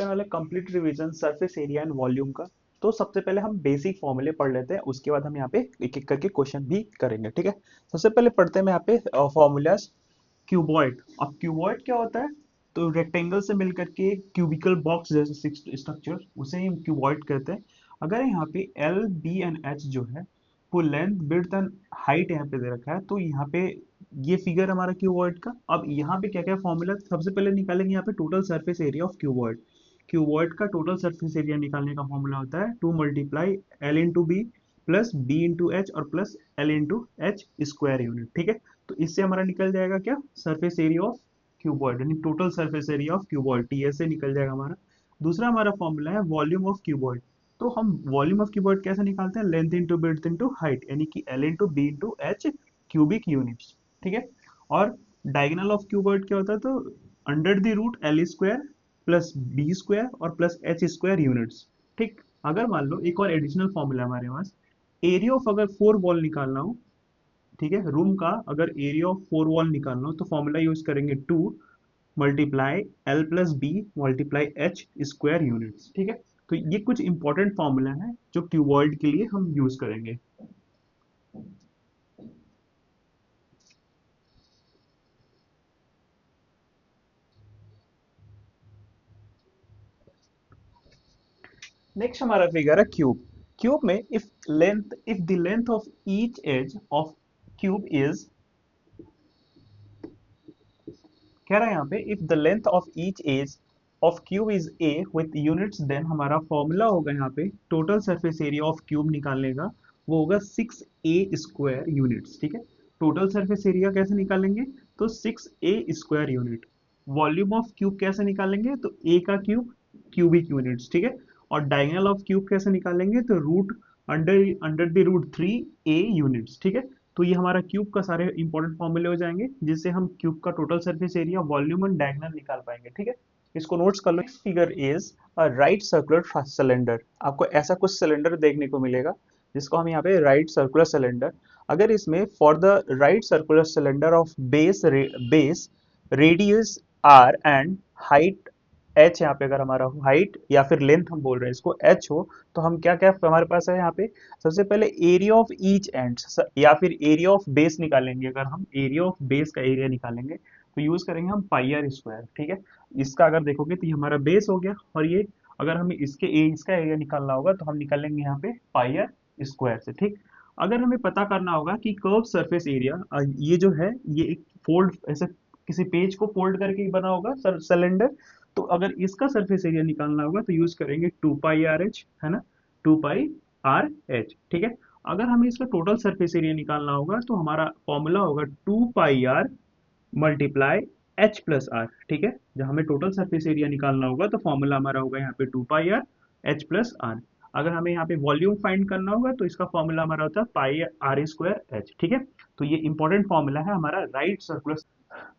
करने वाले complete revision surface area and volume का। तो सबसे पहले हम बेसिक फॉर्मूले पढ़ लेते हैं, उसके बाद हम यहाँ पे एक एक करके क्वेश्चन भी करेंगे। ठीक है, सबसे पहले पढ़ते हैं यहाँ पे फॉर्मूलाज। क्यूबॉइड, अब क्यूबॉइड क्या होता है? तो रेक्टेंगल से मिलकर के क्यूबिकल बॉक्स जैसे स्ट्रक्चर, उसे हम क्यूबॉइड कहते हैं। अगर यहाँ पे एल बी एंड एच जो है वो लेंथ विड्थ एंड हाइट यहाँ पे दे रखा है, तो यहाँ पे ये फिगर हमारा क्यूबॉइड का। अब यहाँ पे क्या क्या फॉर्मूला, सबसे पहले निकालेंगे यहाँ पे total surface area of cuboid. Cuboid का टोटल सरफेस एरिया निकालने का फॉर्मूला होता है 2 × L into B plus B into H और plus L into H square unit. ठीक है, तो इससे हमारा निकल जाएगा क्या, सरफेस एरिया ऑफ क्यूबॉइड, यानी total surface area of cuboid, TS से निकल जाएगा हमारा। दूसरा हमारा फॉर्मूला है वॉल्यूम ऑफ क्यूबॉइड। तो हम वॉल्यूम ऑफ क्यूबॉइड कैसे निकालते हैं? Length into breadth into height, यानी कि l into b into h cubic units. ठीक है, और डायगोनल ऑफ क्यूबॉइड क्या होता है? तो under the root l square plus b square और प्लस एच स्क्वायर यूनिट्स। ठीक, अगर मान लो एक और एडिशनल फॉर्मूला हमारे पास, एरिया ऑफ अगर 4 वॉल निकालना हो, ठीक है, रूम का अगर एरिया ऑफ 4 वॉल निकालना हो तो फॉर्मूला यूज करेंगे 2 × l plus b multiply h square units. ठीक है, तो ये कुछ इंपॉर्टेंट फॉर्मूला है जो क्यूबॉइड के लिए हम यूज करेंगे। नेक्स्ट हमारा फिगर है क्यूब। क्यूब में if the length of each edge of cube is, कह रहा है यहाँ पे if the length of each edge of cube is a with units, then हमारा फॉर्मूला होगा यहाँ पे total surface area of cube निकालने का, वो होगा 6a² यूनिट्स। ठीक है, टोटल सरफेस एरिया कैसे निकालेंगे? तो 6a² unit. Volume of cube कैसे निकालेंगे? तो ए का क्यूब, क्यूबिक यूनिट्स। ठीक है, और डायगोनल ऑफ क्यूब कैसे निकालेंगे? तो root under under the root 3a units. ठीक है, तो ये हमारा क्यूब का सारे इंपॉर्टेंट फॉर्मूले हो जाएंगे, जिससे हम क्यूब का total surface area, volume and diagonal निकाल पाएंगे। ठीक है, इसको नोट्स कर लो। Next figure is a right circular cylinder. आपको ऐसा कुछ सिलेंडर देखने को मिलेगा जिसको हम यहाँ पे राइट सर्कुलर सिलेंडर। अगर इसमें for the right circular cylinder of base radius r and height h, यहाँ पे अगर हमारा हाइट या फिर लेंथ हम बोल रहे हैं इसको एच हो, तो हम क्या क्या हमारे पास है यहाँ पे, सबसे पहले एरिया ऑफ ईच एंड या फिर एरिया ऑफ बेस निकालेंगे। अगर हम एरिया ऑफ बेस का एरिया निकालेंगे तो यूज करेंगे हम पाई आर स्क्वायर। ठीक है, इसका अगर देखोगे तो ये हमारा बेस हो गया, और ये अगर हमें इसका एरिया निकालना होगा तो हम निकालेंगे यहाँ पे पाई आर स्क्वायर से। ठीक, अगर हमें पता करना होगा कि कर्व सरफेस एरिया, ये जो है ये एक फोल्ड, ऐसे किसी पेज को फोल्ड करके ही बना होगा सिलेंडर, तो अगर इसका सरफेस एरिया निकालना होगा तो यूज करेंगे 2πRh, है ना, 2πRh। ठीक है, अगर हमें इसका टोटल सरफेस एरिया निकालना होगा तो हमारा फॉर्मूला होगा 2πR multiply H plus are. ठीक है, जब हमें टोटल सरफेस एरिया निकालना होगा तो फॉर्मूला हमारा होगा यहाँ पे 2πR एच प्लस आर। अगर हमें यहाँ पे वॉल्यूम फाइंड करना होगा तो इसका फॉर्मूला हमारा होता है पाई आर स्क्वायर एच। ठीक है, तो ये इंपॉर्टेंट फॉर्मूला है हमारा राइट सर्कुलर।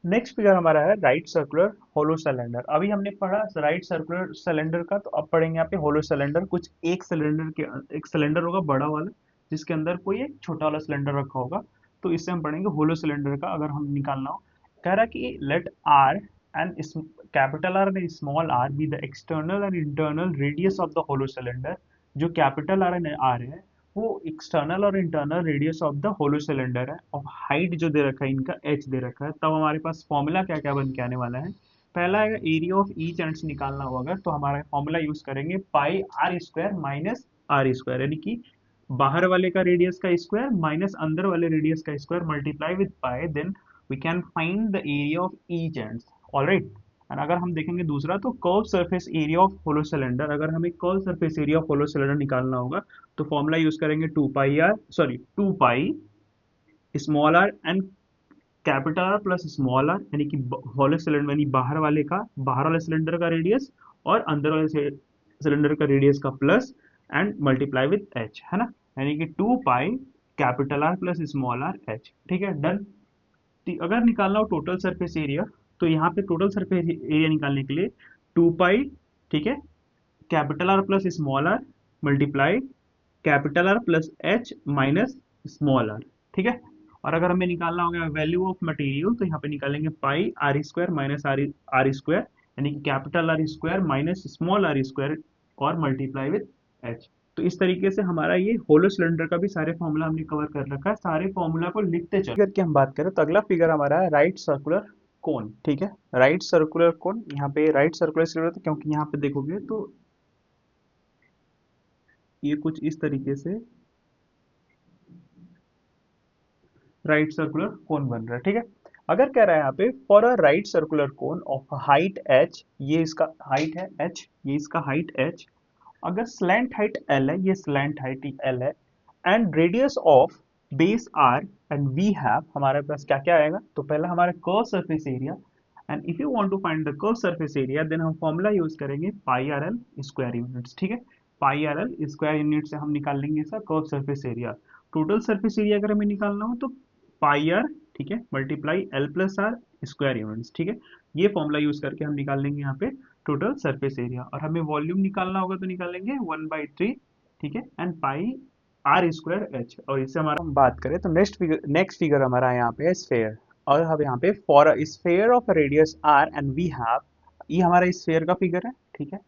नेक्स्ट फिगर हमारा है राइट सर्कुलर होलो सिलेंडर। अभी हमने पढ़ा राइट सर्कुलर सिलेंडर का, तो अब पढ़ेंगे यहाँ पे होलो सिलेंडर। कुछ एक सिलेंडर होगा बड़ा वाला, जिसके अंदर कोई एक छोटा वाला सिलेंडर रखा होगा, तो इससे हम पढ़ेंगे होलो सिलेंडर का। अगर हम निकालना हो, कह रहा है कि let r and capital r and small r be the external and internal radius of the hollow cylinder. जो कैपिटल आर एंड आर है वो एक्सटर्नल और internal radius of the hollow cylinder है, और हाइट जो दे रखा है इनका एच दे रखा है। तब हमारे पास फॉर्मूला क्या क्या बन के आने वाला है? पहला है एरिया ऑफ ईच एंड्स निकालना होगा, तो हमारा फॉर्मूला यूज करेंगे pi are square minus R square, यानी कि बाहर वाले का रेडियस का स्क्वायर माइनस अंदर वाले रेडियस का square multiply with pi, then we can find the area of each ends. Alright, और अगर हम देखेंगे दूसरा, तो curve surface area of hollow cylinder. अगर हमें curve surface area of hollow cylinder निकालना होगा तो फॉर्मूला यूज करेंगे 2 pi small r and capital r plus small r, यानी कि होलो सिलेंडर यानी बाहर वाले सिलेंडर का रेडियस और अंदर वाले सिलेंडर का रेडियस का plus, and multiply with H, है ना, यानी कि 2 pi capital r plus small R H. ठीक है, डन। अगर निकालना हो टोटल सरफेस एरिया, तो यहाँ पे टोटल सरफेस एरिया निकालने के लिए 2 पाई, ठीक है, capital r plus small r multiply capital r plus h minus small r. ठीक है, और अगर हमें निकालना होगा वैल्यू ऑफ मटेरियल, तो यहाँ पे निकालेंगे pi are square minus R R square, यानी कि capital R square minus small R square और मल्टीप्लाई विद एच। तो इस तरीके से हमारा ये होलो सिलेंडर का भी सारे फॉर्मूला हमने कवर कर रखा है। सारे फॉर्मूला को लिखते चल करके हम बात करें तो अगला फिगर हमारा है राइट सर्कुलर कोन। ठीक है, राइट सर्कुलर कोन, यहाँ पे राइट सर्कुलर सिलेंडर, क्योंकि यहाँ पे देखोगे तो ये कुछ इस तरीके से राइट सर्कुलर कोन बन रहा है। ठीक है, अगर कह रहा है यहाँ पे for a right circular cone of height h, ये इसका हाइट है एच, ये इसका हाइट एच, अगर स्लैंट हाइट एल है, ये स्लैंट हाइट एल है, and radius of base r and we have, हमारे पास क्या क्या आएगा, तो पहला हमारा curve surface area, and if you want to find the curve surface area then हम फॉर्मूला यूज करेंगे pi r l square units. ठीक है, pi r l square unit से हम निकाल लेंगे इसका curve surface area. Total surface area अगर हमें निकालना हो तो पाई आर, ठीक है, multiply l plus r square units. ठीक है, ये फॉर्मूला यूज करके हम निकाल लेंगे यहाँ पे टोटल सरफेस एरिया, और हमें वॉल्यूम निकालना होगा तो निकालेंगे 1/3, ठीक है, and pi are square h. और इससे हमारा हम बात करें तो नेक्स्ट फिगर हमारा यहाँ पे है स्फेयर, और हम यहाँ पे for a sphere of radius r and we have, ये हमारा स्फेयर का फिगर है। ठीक है,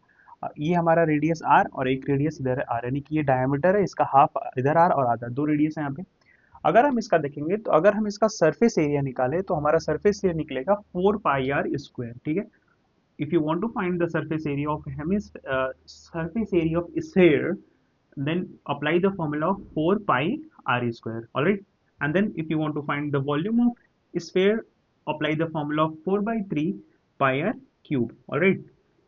ये हमारा रेडियस आर और एक रेडियस इधर है आर, यानी कि ये डायमीटर है, इसका हाफ इधर आर और आधा, दो रेडियस है यहाँ पे। अगर हम इसका देखेंगे तो अगर हम इसका सरफेस एरिया निकाले तो हमारा सरफेस एरिया निकलेगा 4 पाई आर स्क्वायर। ठीक है, if you want to find the surface area of surface area of sphere, then apply the formula of 4 pi r square. All right, and then if you want to find the volume of sphere, apply the formula of 4 by 3 pi r cube. All right,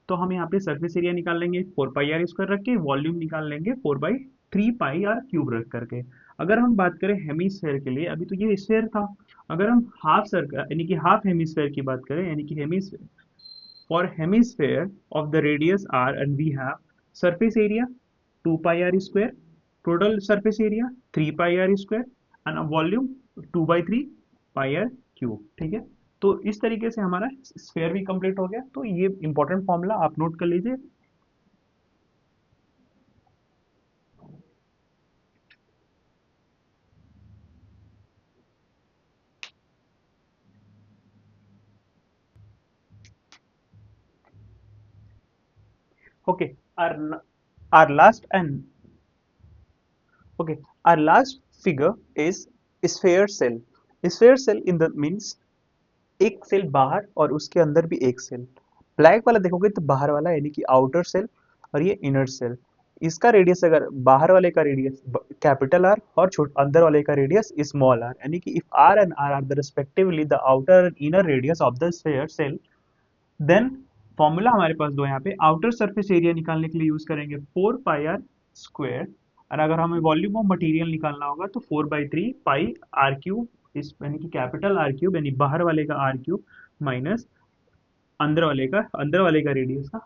तो हम यहाँ पे surface area निकाल लेंगे 4 पाई are square रख के, volume निकाल लेंगे 4/3 पाई आर क्यूब रख करके। अगर हम बात करें हेमीस्फेयर के लिए, अभी तो ये स्फेयर था, अगर हम हाफ सर्कल यानी कि हाफ हेमीस्फेयर की बात करें, यानी कि hemisphere, for hemisphere of the radius r and we have surface area 2 pi r square, total surface area 3 pi r square, and a volume 2 by 3 pi r cube। ठीक है, तो इस तरीके से हमारा स्फेयर भी कंप्लीट हो गया। तो ये इंपॉर्टेंट फॉर्मूला आप नोट कर लीजिए। Okay, our our last and okay, our last figure is sphere cell. Sphere cell in the means एक सेल बाहर और उसके अंदर भी एक सेल। ब्लैक वाला देखोगे तो बाहर वाला यानी कि आउटर सेल, और ये इनर सेल। इसका रेडियस, अगर बाहर वाले का रेडियस कैपिटल आर और अंदर वाले का रेडियस स्मॉल आर, यानी कि if r and r are the respectively the outer and inner radius of the sphere shell, then formula हमारे पास दो यहाँ पे आउटर सरफेस एरिया निकालने के लिए यूज करेंगे 4 पाई आर स्क्वायर, और अगर हमें वॉल्यूम ऑफ मटेरियल निकालना होगा तो 4/3 पाई आर क्यूब, इस यानी कि कैपिटल आर क्यूब यानी बाहर वाले का आर क्यूब माइनस अंदर वाले का रेडियस का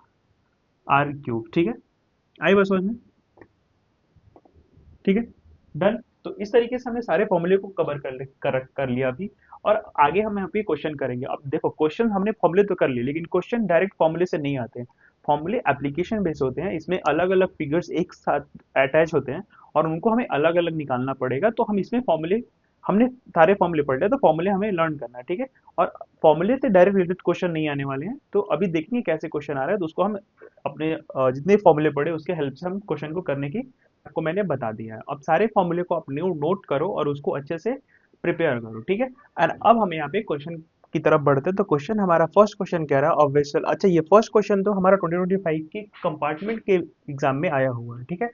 आर क्यूब। ठीक है, आई बस समझ में? ठीक है, डन। तो इस तरीके से हमने सारे फॉर्मूले को कर लिया अभी, और आगे हम यहाँ पे क्वेश्चन करेंगे। अब देखो, क्वेश्चन हमने फॉर्मूले तो कर लिए, लेकिन क्वेश्चन डायरेक्ट फॉर्मूले से नहीं आते हैं, फॉर्मूले एप्लीकेशन बेस होते हैं, इसमें अलग अलग फिगर्स एक साथ अटैच होते हैं और उनको हमें अलग अलग निकालना पड़ेगा। तो हम इसमें फॉर्मूले, हमने सारे फॉर्मूले पढ़ लिया तो फॉर्मूले हमें लर्न करना है। ठीक है, और फॉर्मूले से डायरेक्ट रिलेटेड क्वेश्चन नहीं आने वाले हैं, तो अभी देखेंगे कैसे क्वेश्चन आ रहा है, तो उसको हम अपने जितने फॉर्मूले पढ़े उसके हेल्प से हम क्वेश्चन को करने की आपको मैंने बता दिया है। अब सारे फॉर्मूले को अपने नोट करो और उसको अच्छे से प्रिपेयर करो। ठीक है, और अब हम यहाँ पे क्वेश्चन की तरफ बढ़ते हैं। तो क्वेश्चन हमारा फर्स्ट क्वेश्चन कह रहा है ऑफ वेसल। अच्छा, ये फर्स्ट क्वेश्चन तो हमारा 2025 के कंपार्टमेंट के एग्जाम में आया हुआ है। ठीक है,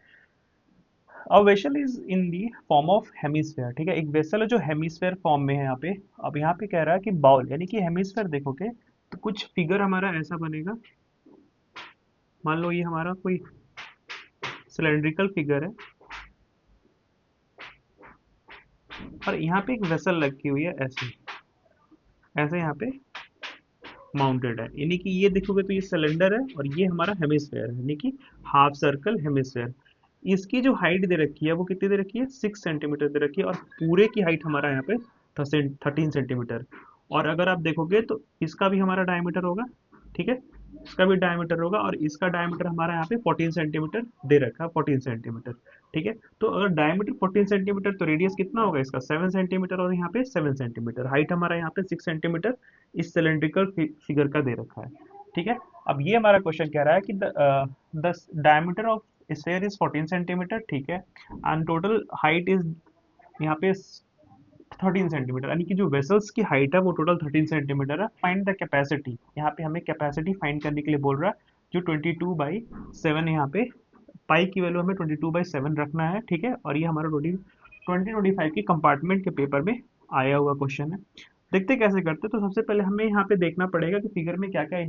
a vessel is in the form of hemisphere. ठीक है, एक वेसल है जो हेमिस्फेयर फॉर्म में है यहाँ पे। अब यहाँ पे कह रहा है कि बाउल, यानी कि हेमिस्फेयर देखोगे तो कुछ फिगर हमारा ऐसा बनेगा। मान लो ये हमारा कोई सिलेंड्रिकल फिगर है और यहाँ पे एक वेसल रखी हुई है ऐसे ऐसे यहाँ पे माउंटेड है, यानी कि ये देखोगे तो ये सिलेंडर है और ये हमारा हेमिस्फेयर है, यानी कि हाफ सर्कल हेमिस्फेयर। इसकी जो हाइट दे रखी है वो कितनी दे रखी है, 6 सेंटीमीटर दे रखी है, और पूरे की हाइट हमारा यहाँ पे 13 सेंटीमीटर। और अगर आप देखोगे तो इसका भी हमारा डायमीटर होगा। ठीक है, इसका भी डायमीटर होगा, और इसका डायमीटर हमारा यहाँ पे 14 सेंटीमीटर दे रखा है, 14 सेंटीमीटर। ठीक है, तो अगर डायमीटर 14 सेंटीमीटर तो रेडियस कितना होगा इसका, 7 सेंटीमीटर, और यहाँ पे 7 सेंटीमीटर, हाइट हमारा यहाँ पे 6 सेंटीमीटर इस सिलेंड्रिकल फिगर का दे रखा है। ठीक है। अब ये हमारा क्वेश्चन कह रहा है कि the diameter of sphere is 14 centimetre, ठीक है, एंड टोटल हाइट इज यहाँ पे 13 सेंटीमीटर, यानी कि जो वेसल्स की हाइट है वो टोटल 13 सेंटीमीटर है। फाइंड द कैपेसिटी, यहाँ पे हमें कैपेसिटी फाइंड करने के लिए बोल रहा है, जो 22/7 यहाँ पे पाई की वैल्यू हमें 22/7 रखना है, ठीक है। और ये हमारा 2025 की कंपार्टमेंट के पेपर में आया हुआ क्वेश्चन है। देखते कैसे करते, तो सबसे पहले हमें यहाँ पे देखना पड़ेगा कि फिगर में क्या क्या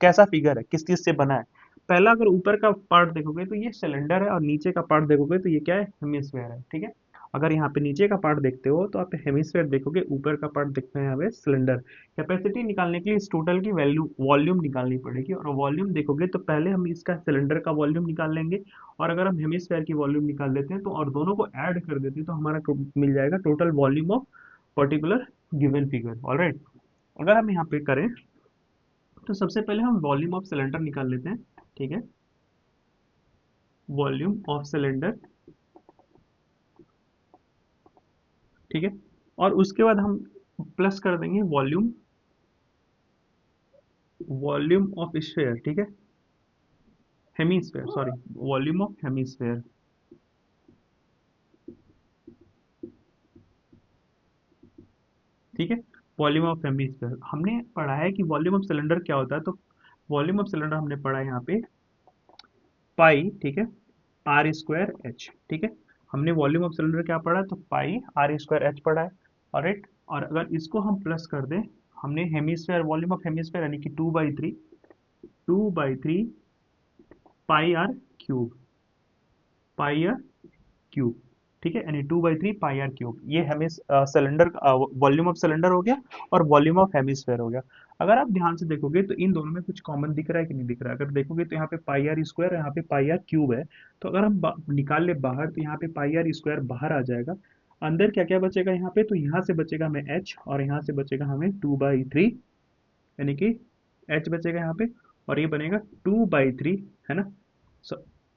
कैसा फिगर है, किस चीज से बना है। पहला, अगर ऊपर का पार्ट देखोगे तो ये सिलेंडर है, और नीचे का पार्ट देखोगे तो ये क्या है, हेमिस्फेयर है, ठीक है। अगर यहाँ पे नीचे का पार्ट देखते हो तो आप हेमिस्फेयर देखोगे, ऊपर का पार्ट देखते हैं यहाँ पे सिलेंडर। कैपेसिटी निकालने के लिए इस टोटल की वैल्यू वॉल्यूम निकालनी पड़ेगी, और वॉल्यूम देखोगे तो पहले हम इसका सिलेंडर का वॉल्यूम निकाल लेंगे, और अगर हम हेमिस्फेयर की वॉल्यूम निकाल लेते हैं तो, और दोनों को ऐड कर देते हैं तो हमारा मिल जाएगा total volume of particular given figure. Alright, अगर हम यहाँ पे करें तो सबसे पहले हम वॉल्यूम ऑफ सिलेंडर निकाल लेते हैं, ठीक है। वॉल्यूम ऑफ सिलेंडर, ठीक है, और उसके बाद हम प्लस कर देंगे वॉल्यूम, वॉल्यूम ऑफ स्फीयर, ठीक है, hemisphere, sorry, volume of hemisphere, ठीक है। वॉल्यूम ऑफ हेमीस्फेयर हमने पढ़ा है कि वॉल्यूम ऑफ सिलेंडर क्या होता है, तो वॉल्यूम ऑफ सिलेंडर हमने पढ़ा है यहाँ पे पाई, ठीक है, आर स्क्वायर एच, ठीक है। हमने वॉल्यूम ऑफ सिलेंडर क्या पढ़ा है, तो पाई आर स्क्वायर एच पढ़ा है, और राइट। और अगर इसको हम प्लस कर दें, हमने हेमीस्फेयर, वॉल्यूम ऑफ हेमीस्फेयर यानी कि 2/3 pi R cube, pi R cube, ठीक है, यानी 2/3 पाई आर क्यूब, ये हमें सिलेंडर वॉल्यूम ऑफ सिलेंडर हो गया, और वॉल्यूम ऑफ हेमिस्फेयर हो गया। अगर आप ध्यान से देखोगे तो इन दोनों में कुछ कॉमन दिख रहा है कि नहीं दिख रहा है। अगर देखोगे तो यहाँ पे पाई आर स्क्वायर, यहाँ पे पाई आर क्यूब है, तो अगर हम निकाल ले बाहर तो यहाँ पे पाई आर स्क्वायर बाहर आ जाएगा। अंदर क्या क्या बचेगा यहाँ पे, तो यहाँ से बचेगा हमें एच, और यहाँ से बचेगा हमें 2/3, यानी कि एच बचेगा यहाँ पे, और ये बनेगा 2/3, है ना।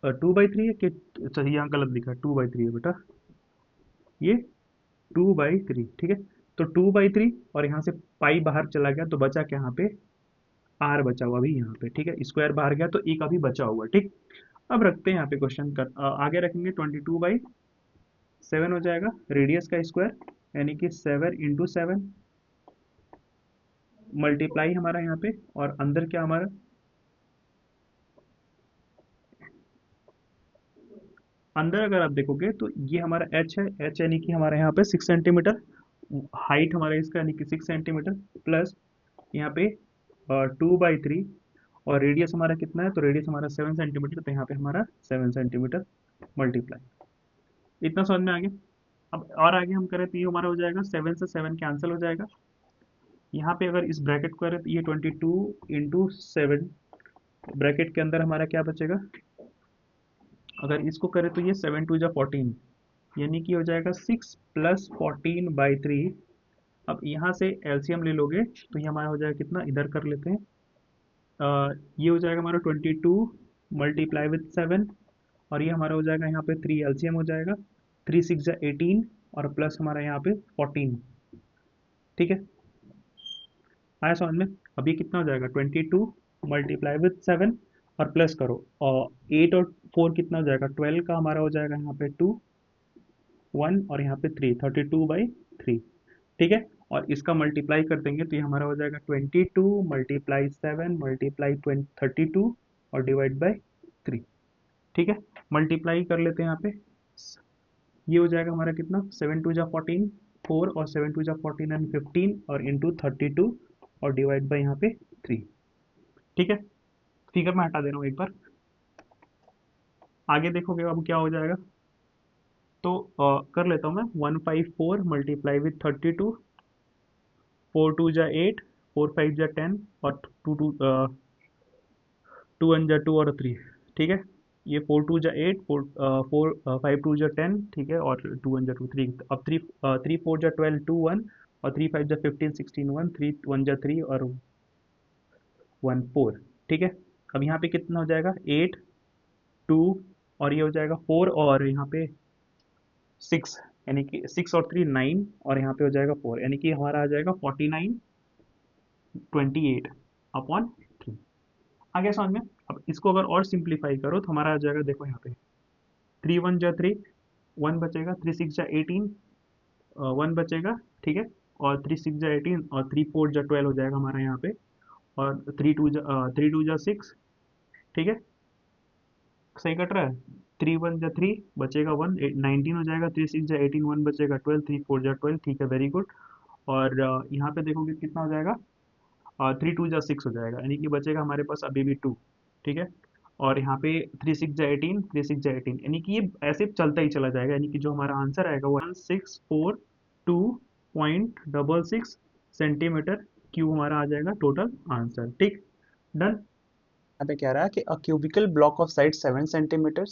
2/3 है कि, अच्छा यहाँ गलत लिखा है, 2/3 है बेटा, ये 2/3, ठीक है। तो 2/3, और यहाँ से पाई बाहर चला गया तो बचा क्या यहाँ पे, आर बचा हुआ अभी यहाँ पे, ठीक है। स्क्वायर बाहर गया तो एक अभी बचा हुआ, ठीक। अब रखते हैं यहाँ पे क्वेश्चन कर, आगे रखेंगे 22/7 हो जाएगा रेडियस का स्क्वायर, यानी कि 7 × 7 मल्टीप्लाई हमारा यहाँ पे, और अंदर क्या हमारा, अंदर अगर आप देखोगे तो ये हमारा एच है, एच यानी कि हमारा यहाँ पे 6 सेंटीमीटर, हाइट हमारा इसका यानी कि 6 सेंटीमीटर, प्लस यहाँ पे 2/3, और रेडियस हमारा कितना है, तो रेडियस हमारा 7 सेंटीमीटर, तो यहाँ पे हमारा 7 सेंटीमीटर मल्टीप्लाई। इतना समझ में आ गया। अब और आगे हम करें तो ये हमारा हो जाएगा, 7 से 7 कैंसिल हो जाएगा। यहाँ पे अगर इस ब्रैकेट को करें तो ये 22 × 7, ब्रैकेट के अंदर हमारा क्या बचेगा, अगर इसको करें तो ये 7 × 2 = 14, यानी कि हो जाएगा 6 + 14/3। अब यहाँ से एलसीएम ले लोगे तो ये हमारा हो जाएगा कितना, इधर कर लेते हैं, ये हो जाएगा हमारा 22 × 7, और ये हमारा हो जाएगा यहाँ पे 3 एलसीएम हो जाएगा, 3 × 6 = 18, और प्लस हमारा यहाँ पे 14, ठीक है। आया समझ में। अब ये कितना हो जाएगा, 22 × 7, और प्लस करो, और 8 और 4 कितना हो जाएगा, 12 का हमारा हो जाएगा यहाँ पे 2, 1, और यहाँ पे 3, 32/3, ठीक है। और इसका मल्टीप्लाई कर देंगे तो ये हमारा हो जाएगा 22 × 7 × 32 और डिवाइड बाई 3, ठीक है। मल्टीप्लाई कर लेते हैं यहाँ पे, ये हो जाएगा हमारा कितना, 7 × 2 = 14, 4, और 7 × 2 = 14 एंड 15, और इंटू 32, और डिवाइड बाई यहाँ पे 3, ठीक है। फिगर में हटा दे रहा हूँ एक बार, आगे देखोगे अब क्या हो जाएगा, तो कर लेता हूँ मैं, 154 × 32, 4 × 2 = 8, 4 × 5 = 10, और 2 × 2 और 3, ठीक है। ये 4 × 2 = 8, 5 × 2 = 10, ठीक है, और 2 × 2 = 3। अब 3 × 4 = 12, 2 1, और 3 5 = 15, 16 1, 3 1 = 3, और 1 4, ठीक है। अब यहाँ पे कितना हो जाएगा, 8, 2, और ये हो जाएगा 4, और यहाँ पे 6, यानी कि 6 और 3 9, और यहाँ पे हो जाएगा 4, यानी कि हमारा आ जाएगा 49/28 अपॉन 3, आगे समझ में। अब इसको अगर और सिंप्लीफाई करो तो हमारा आ जाएगा, देखो यहाँ पे 3 1 जा 3, 1 बचेगा, 3 6 जा 18, 1 बचेगा, ठीक है। और 3 6 जा 18 और 3 4 जा 12 हो जाएगा हमारा यहाँ पे। और 3 2 जा 6, ठीक है, सही कट रहा है। 3 1 जा 3 बचेगा 1, 19 हो जाएगा। 3 6 जा 18, 1 बचेगा 12, 3 4 जा 12, ठीक है, वेरी गुड। और यहाँ पे देखोगे कितना हो जाएगा, 3 2 जा 6 हो जाएगा, यानी कि बचेगा हमारे पास अभी भी 2, ठीक है। और यहाँ पे 3 6 जा 18, 3 6 जा 18, यानी कि ये ऐसे चलता ही चला जाएगा, यानी कि जो हमारा आंसर आएगा वो 1642.66 सेंटीमीटर क्यूब हमारा आ जाएगा टोटल आंसर, ठीक। डन। यहाँ पे कह रहा है कि a cubical block of side 7 centimetre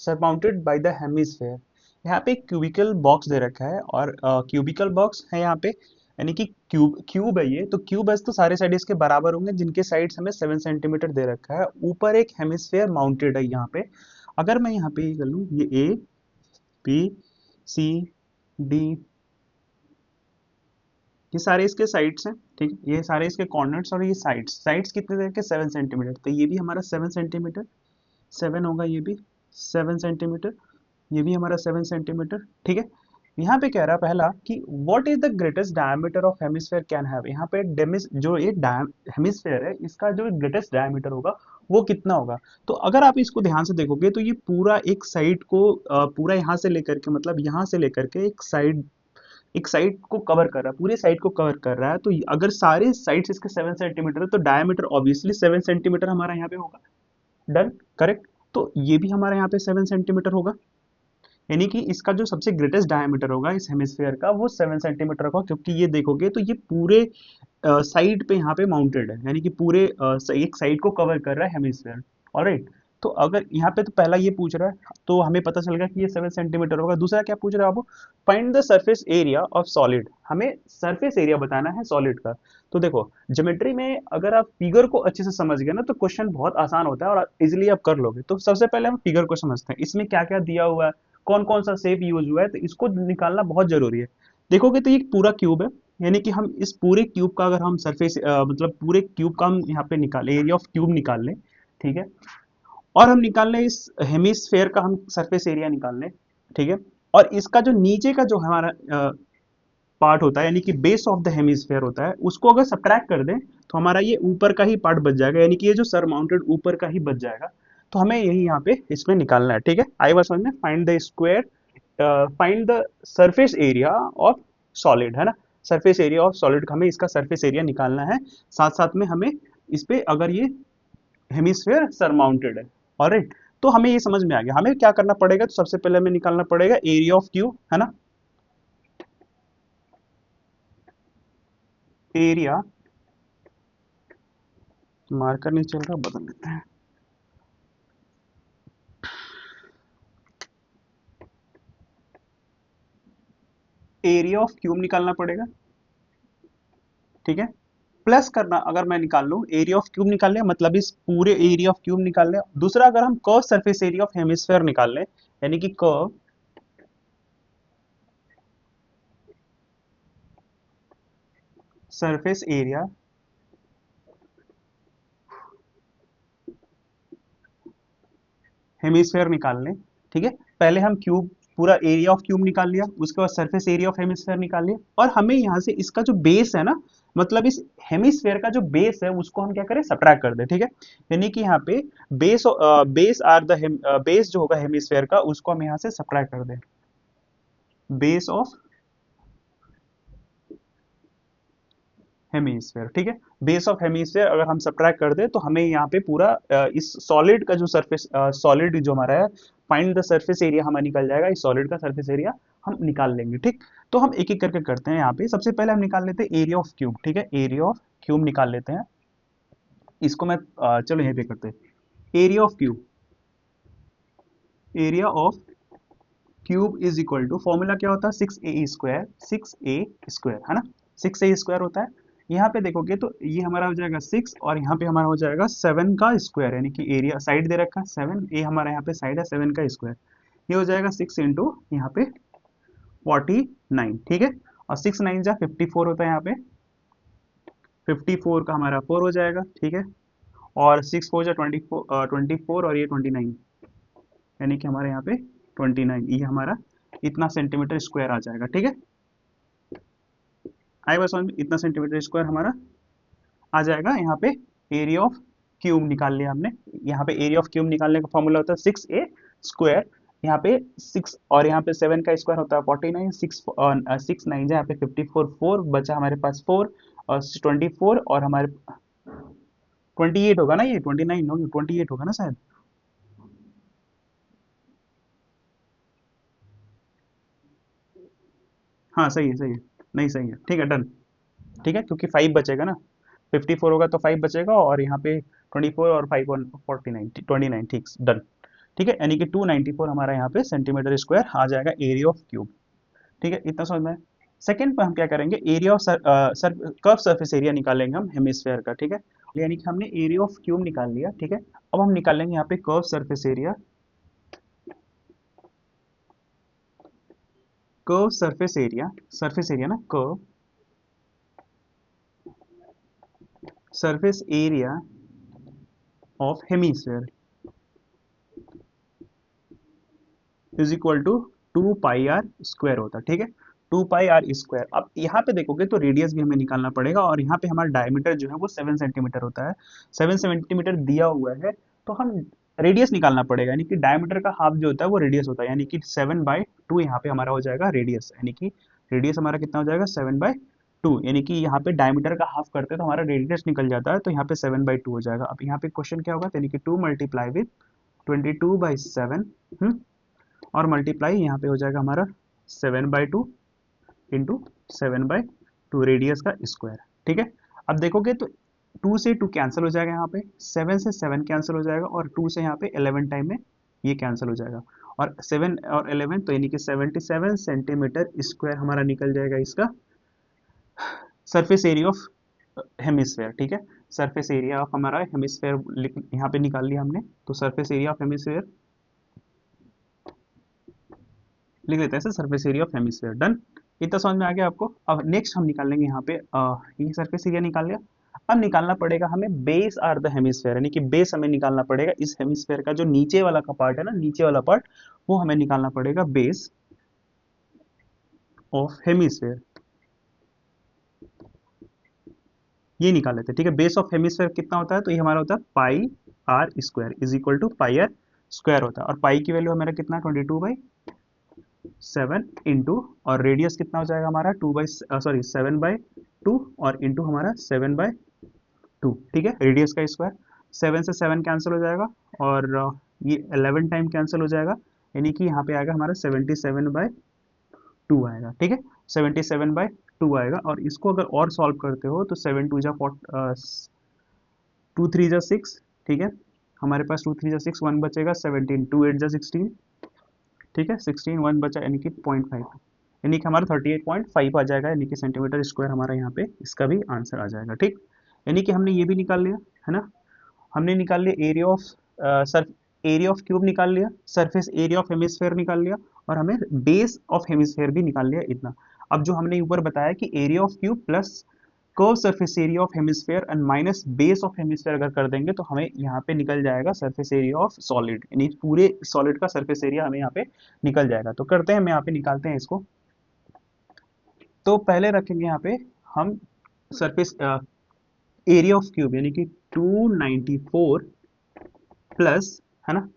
surmounted by the hemisphere. यहाँ पे क्यूबिकल बॉक्स दे रखा है, और क्यूबिकल बॉक्स है यहाँ पे, यानी कि क्यूब क्यूब है ये, तो क्यूब है तो सारे साइड इसके बराबर होंगे, जिनके साइड्स हमें 7 सेंटीमीटर दे रखा है। ऊपर एक हेमिस्फेयर माउंटेड है यहाँ पे। अगर मैं यहाँ पे ये कर लूँ, ये ए बी सी डी, ये सारे इसके साइड्स हैं, ठीक है, ये सारे इसके कॉर्नर्स, और ये साइड्स साइड्स कितने दे रखे, 7 सेंटीमीटर, तो ये भी हमारा 7 सेंटीमीटर, 7 होगा ये भी 7 सेंटीमीटर, ये भी हमारा 7 सेंटीमीटर, ठीक है। यहाँ पे कह रहा है पहला कि what is the greatest diameter of hemisphere can have. यहाँ पे डेमिस जो ये हेमिस्फेयर है, इसका जो ग्रेटेस्ट डायमीटर होगा वो कितना होगा। तो अगर आप इसको ध्यान से देखोगे तो ये पूरा एक साइड को पूरा यहाँ से लेकर के, मतलब यहाँ से लेकर के एक साइड को कवर कर रहा है, पूरे साइड को कवर कर रहा है। तो अगर सारे साइड्स इसके 7 सेंटीमीटर है तो डायमीटर ऑब्वियसली 7 सेंटीमीटर हमारा यहाँ पे होगा। Done, correct. तो ये भी हमारा यहाँ पे 7 सेंटीमीटर होगा, यानी कि इसका जो सबसे ग्रेटेस्ट डायमीटर होगा इस हेमिस्फेयर का वो 7 सेंटीमीटर होगा, क्योंकि ये देखोगे तो ये पूरे साइड पे यहाँ पे माउंटेड है, यानी कि पूरे एक साइड को कवर कर रहा है हेमिस्फेयर। ऑलराइट। तो अगर यहाँ पे तो पहला ये पूछ रहा है, तो हमें पता चल गया कि ये 7 सेंटीमीटर होगा। दूसरा क्या पूछ रहा है आपको, find the surface area of solid, हमें सरफेस एरिया बताना है सॉलिड का। तो देखो ज्योमेट्री में अगर आप फिगर को अच्छे से समझ गए ना तो क्वेश्चन बहुत आसान होता है और इजिली आप कर लोगे। तो सबसे पहले हम फिगर को समझते हैं, इसमें क्या क्या दिया हुआ है, कौन कौन सा शेप यूज हुआ है, तो इसको निकालना बहुत जरूरी है। देखोगे तो ये पूरा क्यूब है, यानी कि हम इस पूरे क्यूब का अगर हम सरफेस मतलब पूरे क्यूब का हम यहाँ पे निकालें, एरिया ऑफ क्यूब निकाल लें, ठीक है। और हम निकाल लें इस हेमिस्फेयर का हम सरफेस एरिया निकाल लें, ठीक है। और इसका जो नीचे का जो हमारा पार्ट होता है, यानी कि बेस ऑफ द हेमिस्फेयर होता है, उसको अगर सब्ट्रैक्ट कर दें तो हमारा ये ऊपर का ही पार्ट बच जाएगा, यानी कि ये जो सर माउंटेड ऊपर का ही बच जाएगा। तो हमें यही यहाँ पे इसमें निकालना है, ठीक है। आई बात समझ में, find the square, find the surface area of solid, है ना। सरफेस एरिया ऑफ सॉलिड का हमें इसका सरफेस एरिया निकालना है। साथ साथ में हमें इस पे अगर ये हेमिस्फेयर सरमाउंटेड है, ऑलराइट, तो हमें ये समझ में आ गया हमें क्या करना पड़ेगा। तो सबसे पहले हमें निकालना पड़ेगा एरिया ऑफ क्यूब, है ना। एरिया, मार्कर नहीं चल रहा, बदल लेते हैं। एरिया ऑफ क्यूब निकालना पड़ेगा, ठीक है। प्लस करना, अगर मैं निकाल लूं एरिया ऑफ क्यूब निकाल लें, मतलब इस पूरे एरिया ऑफ क्यूब निकाल लें। दूसरा अगर हम curve surface area of hemisphere निकाल लें, यानी कि कर्व सरफेस एरिया हेमिस्फेयर निकाल लें, ठीक है। पहले हम क्यूब पूरा एरिया ऑफ क्यूब निकाल लिया, उसके बाद सरफेस एरिया ऑफ हेमिस्फेयर निकाल लिया, और हमें यहाँ से इसका जो बेस है ना, मतलब इस हेमिस्फेयर का जो बेस है उसको हम क्या करें, सब्ट्रैक्ट कर दें, ठीक है। यानी कि यहाँ पे base base are the base जो होगा हेमिस्फेयर का उसको हम यहाँ से सब्ट्रैक्ट कर दें। बेस ऑफ हेमिस्फेयर, ठीक है। बेस ऑफ हेमिस्फेयर अगर हम सब्ट्रैक्ट कर दें तो हमें यहाँ पे पूरा इस सॉलिड का जो सरफेस सॉलिड जो हमारा है, फाइंड द सरफेस एरिया हमारा निकल जाएगा। इस सॉलिड का सरफेस एरिया हम निकाल लेंगे, ठीक। तो हम एक एक करके करते हैं। यहाँ पे सबसे पहले हम निकाल लेते हैं एरिया ऑफ क्यूब, ठीक है। एरिया ऑफ क्यूब निकाल लेते हैं। इसको मैं चलो यहीं पे करते हैं। Area of cube, area of cube is equal to, formula क्या होता है, 6a स्क्वायर, 6a स्क्वायर, है ना। 6a स्क्वायर होता है। यहाँ पे देखोगे तो ये हमारा हो जाएगा 6, और यहाँ पे हमारा हो जाएगा 7 का स्क्वायर, यानी कि एरिया साइड दे रखा है 7, ए हमारा यहाँ पे साइड है 7 का स्क्वायर। ये हो जाएगा 6 इंटू यहाँ पे 49, ठीक है। और 6 9 जा 54 होता है, यहाँ पे 54 का हमारा 4 हो जाएगा, ठीक है। और 6 4 24 और ये 29, यानी कि हमारे यहाँ पे 29, ये हमारा इतना सेंटीमीटर स्क्वायर आ जाएगा। ठीक है, आई बस इतना सेंटीमीटर स्क्वायर हमारा आ जाएगा। यहाँ पे एरिया ऑफ क्यूब निकाल लिया हमने। यहाँ पे एरिया ऑफ क्यूब निकालने का फॉर्मूला होता है 6a²। यहाँ पे 6 और यहाँ पे 7 का स्क्वायर होता है 49, 6 9 यहाँ पे 54, 4 बचा हमारे पास 4 और 24 और हमारे 28 होगा ना, ये 29 होगी, 28 होगा ना शायद। हाँ सही है, सही है, नहीं सही है, ठीक है डन। ठीक है, क्योंकि 5 बचेगा ना, 54 होगा तो 5 बचेगा और यहाँ पे 24 और 5 49, 29, ठीक डन। ठीक है, यानी कि 294 हमारा यहाँ पे सेंटीमीटर स्क्वायर आ जाएगा एरिया ऑफ क्यूब। ठीक है, इतना समझ में। सेकंड पर हम क्या करेंगे, area of curve surface area निकालेंगे हम हेमिस्फेयर का। ठीक है, यानी कि हमने एरिया ऑफ क्यूब निकाल लिया। ठीक है, अब हम निकालेंगे यहाँ पे curve surface area. Curve surface area ना, curve surface area of hemisphere is equal to 2 pi r² होता है। ठीक है, 2 पाई r²। अब यहाँ पे देखोगे तो रेडियस भी हमें निकालना पड़ेगा और यहाँ पे हमारा डायमीटर जो है वो 7 सेंटीमीटर होता है। 7 सेंटीमीटर दिया हुआ है तो हम रेडियस निकालना पड़ेगा, यानी कि डायमीटर का हाफ जो होता है वो रेडियस होता है, यानी कि 7/2 यहाँ पे हमारा हो जाएगा रेडियस। यानी कि रेडियस हमारा कितना हो जाएगा, 7/2। यानी कि यहाँ पे डायमीटर का हाफ करते हैं तो हमारा रेडियस निकल जाता है, तो यहाँ पे 7/2 हो जाएगा। अब यहाँ पे क्वेश्चन क्या होगा, यानी कि 2 मल्टीप्लाई विथ 22/7 और मल्टीप्लाई यहाँ पे हो जाएगा हमारा 7/2 इंटू 7/2 रेडियस का स्क्वायर। ठीक है, अब देखोगे तो 2 से 2 कैंसिल हो जाएगा, यहाँ पे 7 से 7 कैंसिल हो जाएगा और 2 से यहाँ पे 11 टाइम में ये कैंसिल हो जाएगा और 7 और 11 तो यानी कि 77 सेंटीमीटर स्क्वायर हमारा निकल जाएगा इसका सरफेस एरिया ऑफ हेमिस्फेयर। ठीक है, सरफेस एरिया ऑफ हमारा हेमिस्फेयर यहाँ पे निकाल लिया हमने, तो सरफेस एरिया ऑफ हेमिस्फेयर लिख लेते हैं surface area of hemisphere. Done, इतना समझ में आ गया आपको। अब नेक्स्ट हम निकाल लेंगे यहाँ पे ये सरफेस एरिया निकाल लिया। अब निकालना पड़ेगा हमें बेस आर द हेमिस्फेयर, यानी कि बेस हमें निकालना पड़ेगा इस हेमिस्फेयर का, जो नीचे वाला का पार्ट है ना, नीचे वाला पार्ट वो हमें निकालना पड़ेगा बेस ऑफ हेमिस्फेयर। ये निकाल लेते हैं। ठीक है, बेस ऑफ हेमिस्फेयर कितना होता है, तो ये हमारा होता है πr² is equal to πr² होता है और पाई की वैल्यू हमारा कितना, 22/7 इंटू और रेडियस कितना हो जाएगा हमारा 7/2 और इंटू हमारा 7/2। ठीक है, रेडियस का स्क्वायर, 7 से 7 कैंसिल हो जाएगा और ये 11 टाइम कैंसिल हो जाएगा, यानी कि यहाँ पे आएगा हमारा 77/2 आएगा। ठीक है, 77/2 आएगा और इसको अगर और सॉल्व करते हो तो 2 3 जा 6। ठीक है, हमारे पास 2 3 जा 6, 1 बचेगा, 17 2 8 जा 16। ठीक है, 16 1 बचा, यानी कि 0.5, यानी कि हमारा 38.5 आ जाएगा, यानी कि सेंटीमीटर स्क्वायर हमारा यहाँ पे इसका भी आंसर आ जाएगा। ठीक, यानी कि हमने ये भी निकाल लिया है ना, हमने निकाल लिया area of Surf area of cube निकाल लिया, सरफेस एरिया ऑफ हेमिस्फेयर निकाल लिया और हमें बेस ऑफ हेमिस्फेयर भी निकाल लिया इतना। अब जो हमने ऊपर बताया कि area of cube plus curve surface area of hemisphere and minus base of hemisphere अगर कर देंगे तो हमें यहाँ पे निकल जाएगा सरफेस एरिया ऑफ सॉलिड, यानी पूरे सॉलिड का सरफेस एरिया हमें यहाँ पे निकल जाएगा। तो करते हैं, हम यहाँ पे निकालते हैं इसको। तो पहले रखेंगे यहाँ पे हम सरफेस एरिया ऑफ क्यूब, यानी कि 294 प्लस है ना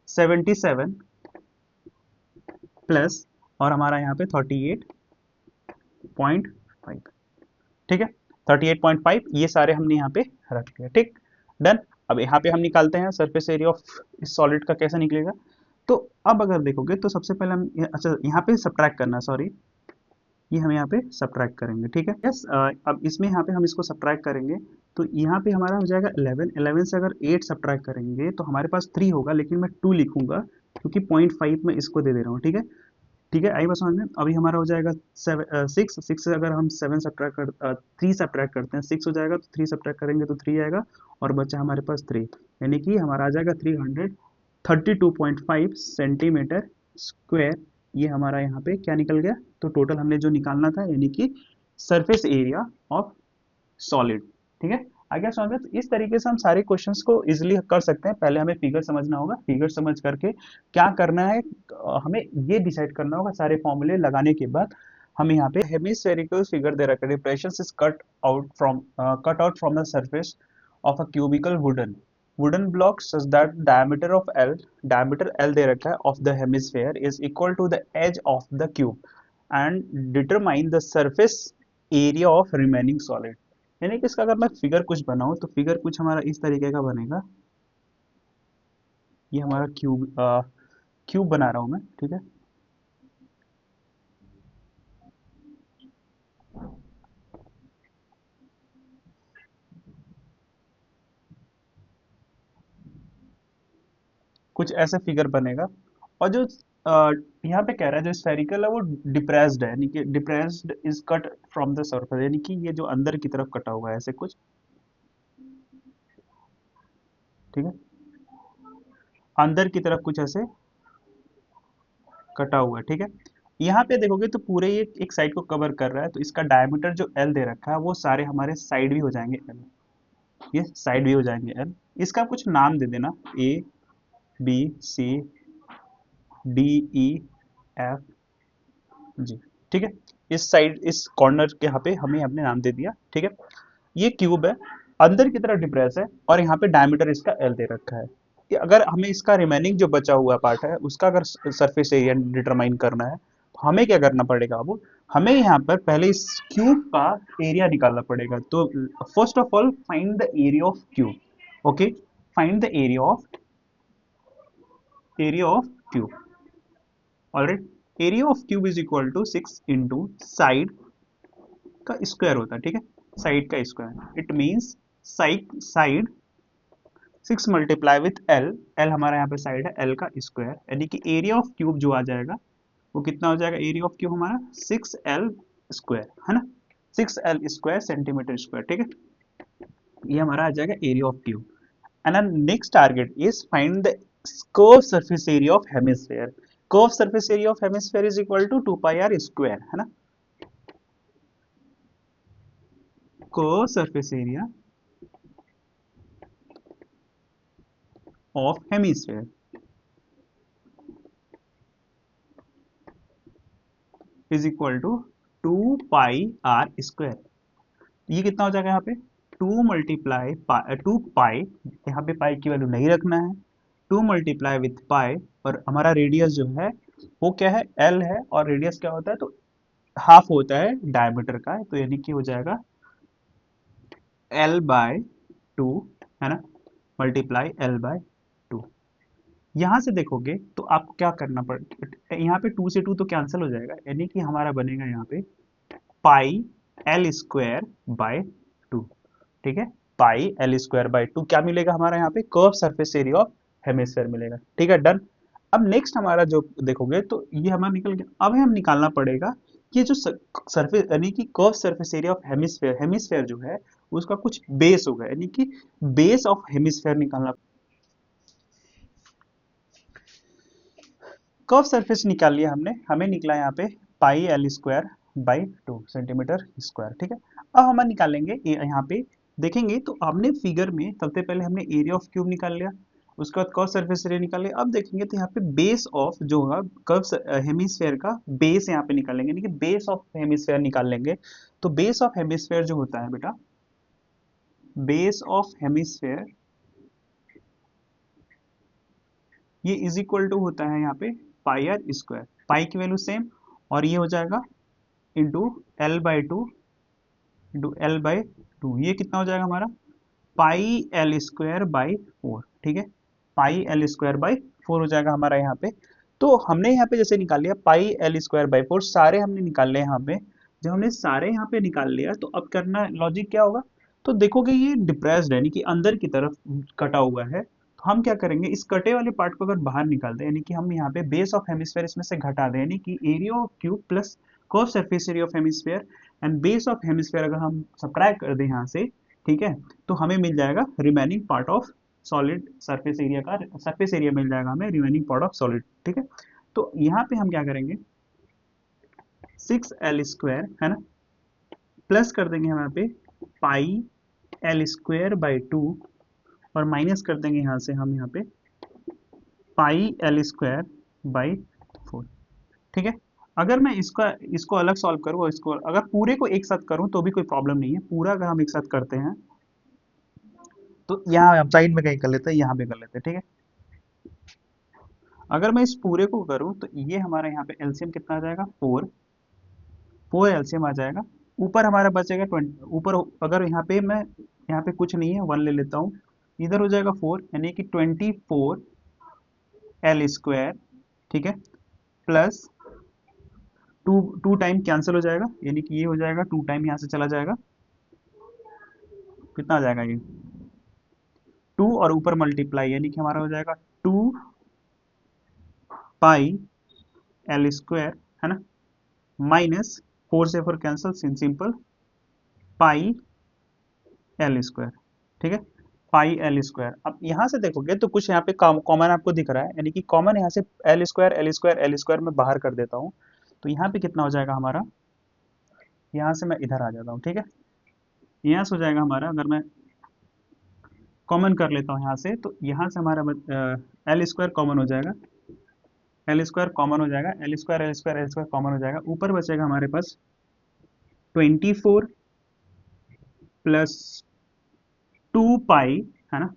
77 प्लस और हमारा यहाँ पे 38.5। ठीक है, 38.5 ये सारे हमने यहाँ पे रख दिया। ठीक डन। अब यहाँ पे हम निकालते हैं सरफेस एरिया ऑफ इस सॉलिड का, कैसे निकलेगा। तो अब अगर देखोगे तो सबसे पहले हम अच्छा यहाँ पे सब्ट्रैक्ट करना, सॉरी ये हम यहाँ पे सब्ट्रैक्ट करेंगे। ठीक है, यस अब इसमें यहाँ पे हम इसको सब्ट्रैक्ट करेंगे तो यहाँ पे हमारा हो जाएगा 11, 11 से अगर 8 सब्ट्रैक्ट करेंगे तो हमारे पास 3 होगा, लेकिन मैं 2 लिखूंगा क्योंकि 0.5 में इसको दे दे रहा हूँ। ठीक है, ठीक है, आई बात समझ में। अभी हमारा हो जाएगा 6 से अगर हम 7 सब्ट्रैक्ट 3 सब्ट्रैक्ट करते हैं 6 हो जाएगा, तो 3 सब्ट्रैक्ट करेंगे तो 3 आएगा और बचा हमारे पास 3, यानी कि हमारा आ जाएगा 332.5 सेंटीमीटर स्क्वायर। ये हमारा यहाँ पे क्या निकल गया, तो टोटल हमने जो निकालना था, यानी कि सरफेस एरिया ऑफ सॉलिड। ठीक है, आई गेस समझ में। तो इस तरीके से हम सारे क्वेश्चंस को इजीली कर सकते हैं। पहले हमें फिगर समझना होगा, फिगर समझ करके क्या करना है, हमें ये डिसाइड करना होगा सारे फॉर्मूले लगाने के बाद। हम यहाँ पे हेमिस्फेरिकल फिगर दे रखा है, depression is cut out from the surface of a cubical wooden block such that diameter L दे रखा है of the hemisphere is equal to the edge of the cube and determine the surface area of remaining solid. यानी कि इसका अगर मैं figure कुछ बनाऊं तो फिगर कुछ हमारा इस तरीके का बनेगा। ये हमारा क्यूब बना रहा हूं मैं, ठीक है। कुछ ऐसे फिगर बनेगा। और जो यहाँ पे कह रहा है जो स्फेरिकल है वो डिप्रेस्ड है, यानी कि depressed is cut from the surface, यानी कि ये जो अंदर की तरफ कटा हुआ है ऐसे कुछ, ठीक है। अंदर की तरफ कुछ ऐसे कटा हुआ है, ठीक है। यहाँ पे देखोगे तो पूरे ये एक साइड को कवर कर रहा है, तो इसका डायमीटर जो एल दे रखा है वो सारे हमारे साइड भी हो जाएंगे एल, ये साइड भी हो जाएंगे एल। इसका कुछ नाम दे देना, A B C D E F G, ठीक है। इस साइड इस कॉर्नर के यहाँ पे हमें हमने नाम दे दिया, ठीक है। ये क्यूब है, अंदर की तरफ डिप्रेस है, और यहाँ पे डायमीटर इसका एल दे रखा है। कि अगर हमें इसका रिमेनिंग जो बचा हुआ पार्ट है उसका अगर सरफेस एरिया डिटरमाइन करना है तो हमें क्या करना पड़ेगा, अब हमें यहाँ पर पहले इस क्यूब का एरिया निकालना पड़ेगा। तो first of all find the area of cube, okay. Find the area of cube, alright. Area of cube is equal to 6 into side का स्क्वायर होता है, ठीक है। साइड का square, it means side 6 multiply with L, L हमारा यहाँ पे side है, एल का स्क्वायर, यानी कि एरिया ऑफ क्यूब जो आ जाएगा वो कितना हो जाएगा, एरिया ऑफ क्यूब हमारा 6L स्क्वायर, है ना। 6L स्क्वायर सेंटीमीटर स्क्वायर, ठीक है। ये हमारा आ जाएगा area of cube. And next target is find the curve surface area of hemisphere. Curve surface area of hemisphere is equal to 2 pi are square, है ना। Curve surface area of hemisphere is equal to 2 pi are square. ये कितना हो जाएगा यहाँ पे, 2 यहाँ पे पाई की वैल्यू नहीं रखना है, 2 × और हमारा रेडियस जो है वो क्या है, एल है, और रेडियस क्या होता है, तो हाफ होता है डायमीटर का, तो यानी कि हो जाएगा L/2, है ना, मल्टीप्लाई L/2। यहां से देखोगे तो आपको क्या करना पड़ेगा, यहाँ पे 2 से 2 तो कैंसिल हो जाएगा, यानी कि हमारा बनेगा यहाँ पे πL² / 2, ठीक है। πL² / 2 क्या मिलेगा हमारा यहाँ पे, curve surface area of hemisphere मिलेगा, ठीक है, डन। अब नेक्स्ट हमारा जो देखोगे तो ये हमारा निकल गया। अब हम निकालना पड़ेगा कि जो सरफेस यानी कि curve surface area of hemisphere, hemisphere जो है उसका कुछ बेस होगा, यानी कि बेस ऑफ हेमिस्फेयर निकालना। कर्व सरफेस निकाल लिया हमने, हमें निकला यहाँ पे πL² / 2 सेंटीमीटर स्क्वायर, ठीक है। अब हम निकालेंगे यहाँ पे, देखेंगे तो हमने फिगर में सबसे पहले हमने एरिया ऑफ क्यूब निकाल लिया, उसके बाद कर्व सरफेस एरिया निकाल लिया। अब देखेंगे तो यहाँ पे बेस ऑफ जो होगा कर्व हेमिस्फेयर का बेस यहाँ पे निकालेंगे, यानी कि बेस ऑफ हेमिस्फेयर निकाल लेंगे। तो बेस ऑफ हेमिस्फेयर जो होता है बेटा, बेस ऑफ हेमिस्फेयर ये इज इक्वल टू होता है यहाँ पे πr², पाई की वैल्यू सेम, और ये हो जाएगा इंटू L/2 ये कितना हो जाएगा हमारा, πL² / 4, ठीक है। πL² / 4 हो जाएगा हमारा यहाँ पे। तो हमने यहाँ पे जैसे निकाल लिया πL² / 4, सारे हमने निकाल लिया यहाँ पे। जब हमने सारे यहाँ पे निकाल लिया तो अब करना लॉजिक क्या होगा, तो देखोगे ये डिप्रेस्ड है, यानी कि अंदर की तरफ कटा हुआ है। तो हम क्या करेंगे, इस कटे वाले पार्ट को अगर बाहर निकाल दें, यानी कि हम यहाँ पे बेस ऑफ हेमिस्फेयर इसमें से घटा दें, यानी कि area of cube plus curve surface area of hemisphere and base of hemisphere अगर हम सब्ट्रैक्ट कर दें यहाँ से, ठीक है, तो हमें मिल जाएगा remaining part of solid surface area का सरफेस एरिया मिल जाएगा हमें, रिमेनिंग पार्ट ऑफ सॉलिड, ठीक है। तो यहाँ पे हम क्या करेंगे, 6L² है ना, प्लस कर देंगे हम यहाँ पे एल स्क्वायर बाई 2 और माइनस कर देंगे यहाँ से हम यहाँ पे पाई एल स्क्वायर बाई 4। ठीक है। अगर मैं इसका इसको अलग सॉल्व करूँ और इसको अगर पूरे को एक साथ करूँ तो भी कोई प्रॉब्लम नहीं है। पूरा अगर हम एक साथ करते हैं तो यहाँ हम साइड में कहीं कर लेते हैं, यहाँ पे कर लेते हैं। ठीक है। अगर मैं इस पूरे को करूँ तो ये हमारा यहाँ पे एलसीएम कितना आ जाएगा, 4। 4 एलसीएम आ जाएगा। ऊपर हमारा बचेगा 20। ऊपर अगर यहाँ पे मैं यहाँ पे कुछ नहीं है, 1 ले लेता हूँ, इधर हो जाएगा 4, यानी कि 24 एल स्क्वायर। ठीक है। Plus two two time cancel हो जाएगा, यानी कि ये हो जाएगा 2 टाइम यहाँ से चला जाएगा। कितना आ जाएगा ये 2 और ऊपर मल्टीप्लाई, यानी कि हमारा हो जाएगा 2 पाई एल स्क्वायर, है ना, माइनस 4 से 4 cancel, simple pi L square. ठीक है। Pi L square. अब यहाँ से देखोगे तो कुछ यहाँ पे कॉमन आपको दिख रहा है, यानी कि कॉमन यहाँ से L square L square L square में बाहर कर देता हूँ, तो यहाँ पे कितना हो जाएगा हमारा, यहाँ से मैं इधर आ जाता हूँ। ठीक है। यहाँ से हो जाएगा हमारा, अगर मैं कॉमन कर लेता हूँ यहाँ से, तो यहाँ से हमारा एल स्क्वायर कॉमन हो जाएगा। एल स्क्वायर कॉमन हो जाएगा, L square L square L square common हो जाएगा। ऊपर बचेगा हमारे पास 24 प्लस 2 पाई, है ना,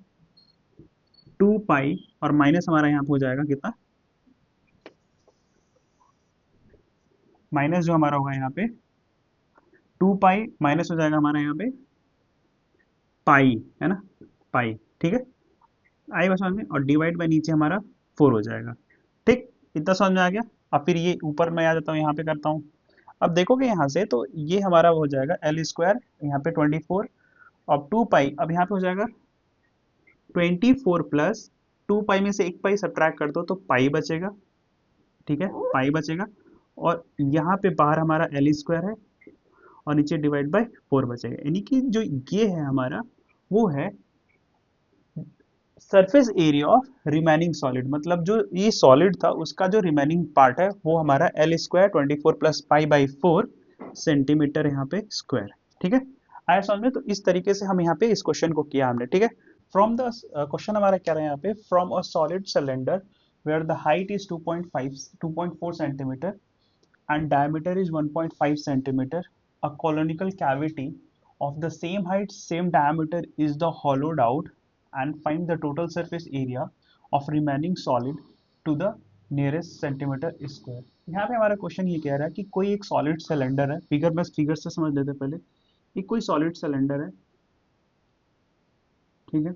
2 पाई और माइनस हमारा यहाँ पे हो जाएगा कितना, माइनस जो हमारा होगा यहाँ पे 2 पाई माइनस हो जाएगा हमारा यहाँ पे पाई, है ना, पाई। ठीक है। आई बात समझ में, और डिवाइड बाय नीचे हमारा 4 हो जाएगा। ठीक। इतना समझ में आ गया। अब फिर ये ऊपर मैं आ जाता हूँ, यहाँ पे करता हूँ। अब देखोगे यहाँ से तो ये हमारा हो जाएगा एल स्क्वायर, यहाँ पे 24 और 2 पाई, अब यहाँ पे हो जाएगा 24 प्लस 2 पाई में से एक पाई सब्ट्रैक्ट कर दो तो पाई बचेगा। ठीक है। पाई बचेगा और यहाँ पे बाहर हमारा एल स्क्वायर है और नीचे डिवाइड बाय 4 बचेगा, यानी कि जो ये है हमारा वो है surface area of remaining solid, मतलब जो ये सॉलिड था उसका जो रिमेनिंग पार्ट है वो हमारा L square 24 plus pi by 4 centimetre यहाँ पे स्क्वायर। ठीक है। आया समझ में। तो इस तरीके से हम यहाँ पे इस क्वेश्चन को किया हमने। ठीक है। फ्रॉम द क्वेश्चन हमारा क्या रहा है यहाँ पे, from a solid cylinder where the height is 2.4 centimetre and diameter is 1.5 centimeter, a colonical cavity of the same height, same diameter is the hollowed out, and find the total surface area of remaining solid to the nearest centimeter square। यहाँ पे हमारा question ये कह रहा है कि कोई एक सॉलिड सिलेंडर है, फिगर बस फिगर से समझ लेते हैं पहले। ये कोई सॉलिड सिलेंडर है। ठीक है।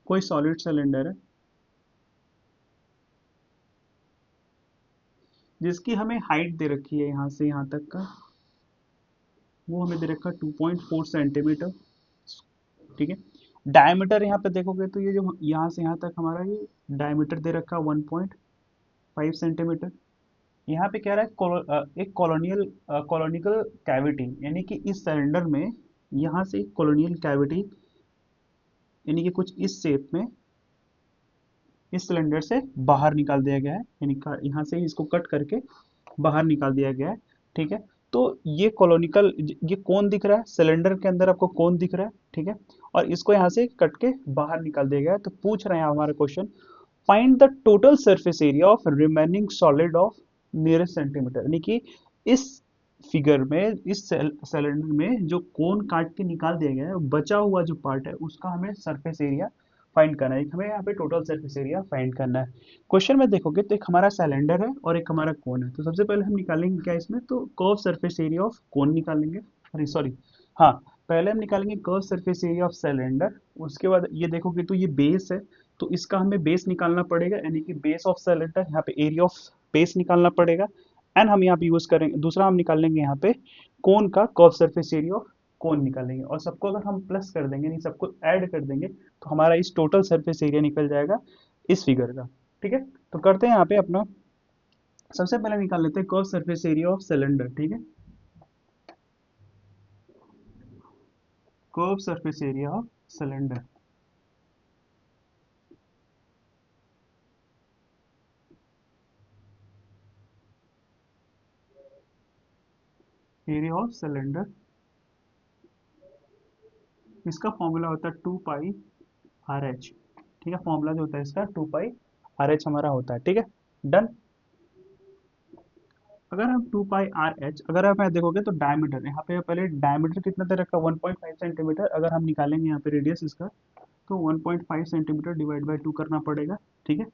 कोई सॉलिड सिलेंडर है जिसकी हमें हाइट दे रखी है यहाँ से यहाँ तक का, वो हमें दे रखा है 2.4 सेंटीमीटर। ठीक है। डायमीटर यहाँ पे देखोगे तो ये जो यहाँ से यहाँ तक हमारा ये डायमीटर दे रखा है 1.5 सेंटीमीटर। यहाँ पे कह रहा है एक कॉलोनिकल कैविटी, यानी कि इस सिलेंडर में यहाँ से एक कॉलोनियल कैविटी, यानी कि कुछ इस शेप में इस सिलेंडर से बाहर निकाल दिया गया है, यानी यहाँ से इसको कट करके बाहर निकाल दिया गया है। ठीक है। तो ये कॉलोनिकल, ये कौन दिख रहा है सिलेंडर के अंदर, आपको कौन दिख रहा है। ठीक है। और इसको यहाँ से कट के बाहर निकाल दिया गया है। तो पूछ रहे हैं हमारा question, find the total surface area of remaining solid of nearest centimetre, यानी कि इस फिगर में इस सिलेंडर में जो कोन काट के निकाल दिया गया है, बचा हुआ जो पार्ट है उसका हमें सरफेस एरिया फाइंड करना है। हमें यहाँ पे टोटल सरफेस एरिया फाइंड करना है। क्वेश्चन में देखोगे तो एक हमारा सिलेंडर है और एक हमारा कोन है, तो सबसे पहले हम निकालेंगे क्या इसमें, तो curve surface area of cone निकालेंगे। अरे सॉरी, हाँ, पहले हम निकालेंगे curve surface area of cylinder. उसके बाद ये देखोगे तो ये बेस है, तो इसका हमें बेस निकालना पड़ेगा, यानी कि बेस ऑफ सिलेंडर, यहाँ पे एरिया ऑफ बेस निकालना पड़ेगा। एंड हम यहाँ पे यूज करेंगे, दूसरा हम निकालेंगे यहाँ पे कोन का curve surface area of cone निकालेंगे, और सबको अगर हम प्लस कर देंगे, नहीं सबको ऐड कर देंगे, तो हमारा इस टोटल सरफेस एरिया निकल जाएगा इस फिगर का। ठीक है। तो करते हैं यहाँ पे अपना, सबसे पहले निकाल लेते हैं curve surface area of cylinder. ठीक है। Curve surface area of cylinder, area of cylinder इसका फॉर्मूला होता है 2 पाई आर एच। ठीक है, फॉर्मूला जो होता है इसका 2 पाई आर एच हमारा होता है। ठीक है, डन। अगर हम 2 पाई आर एच, अगर आप यहाँ देखोगे तो डायमीटर, यहाँ पे पहले डायमीटर कितना दे रखा है 1.5 सेंटीमीटर। अगर हम निकालेंगे यहाँ पे रेडियस इसका, तो 1.5 सेंटीमीटर डिवाइड बाई 2 करना पड़ेगा। ठीक है,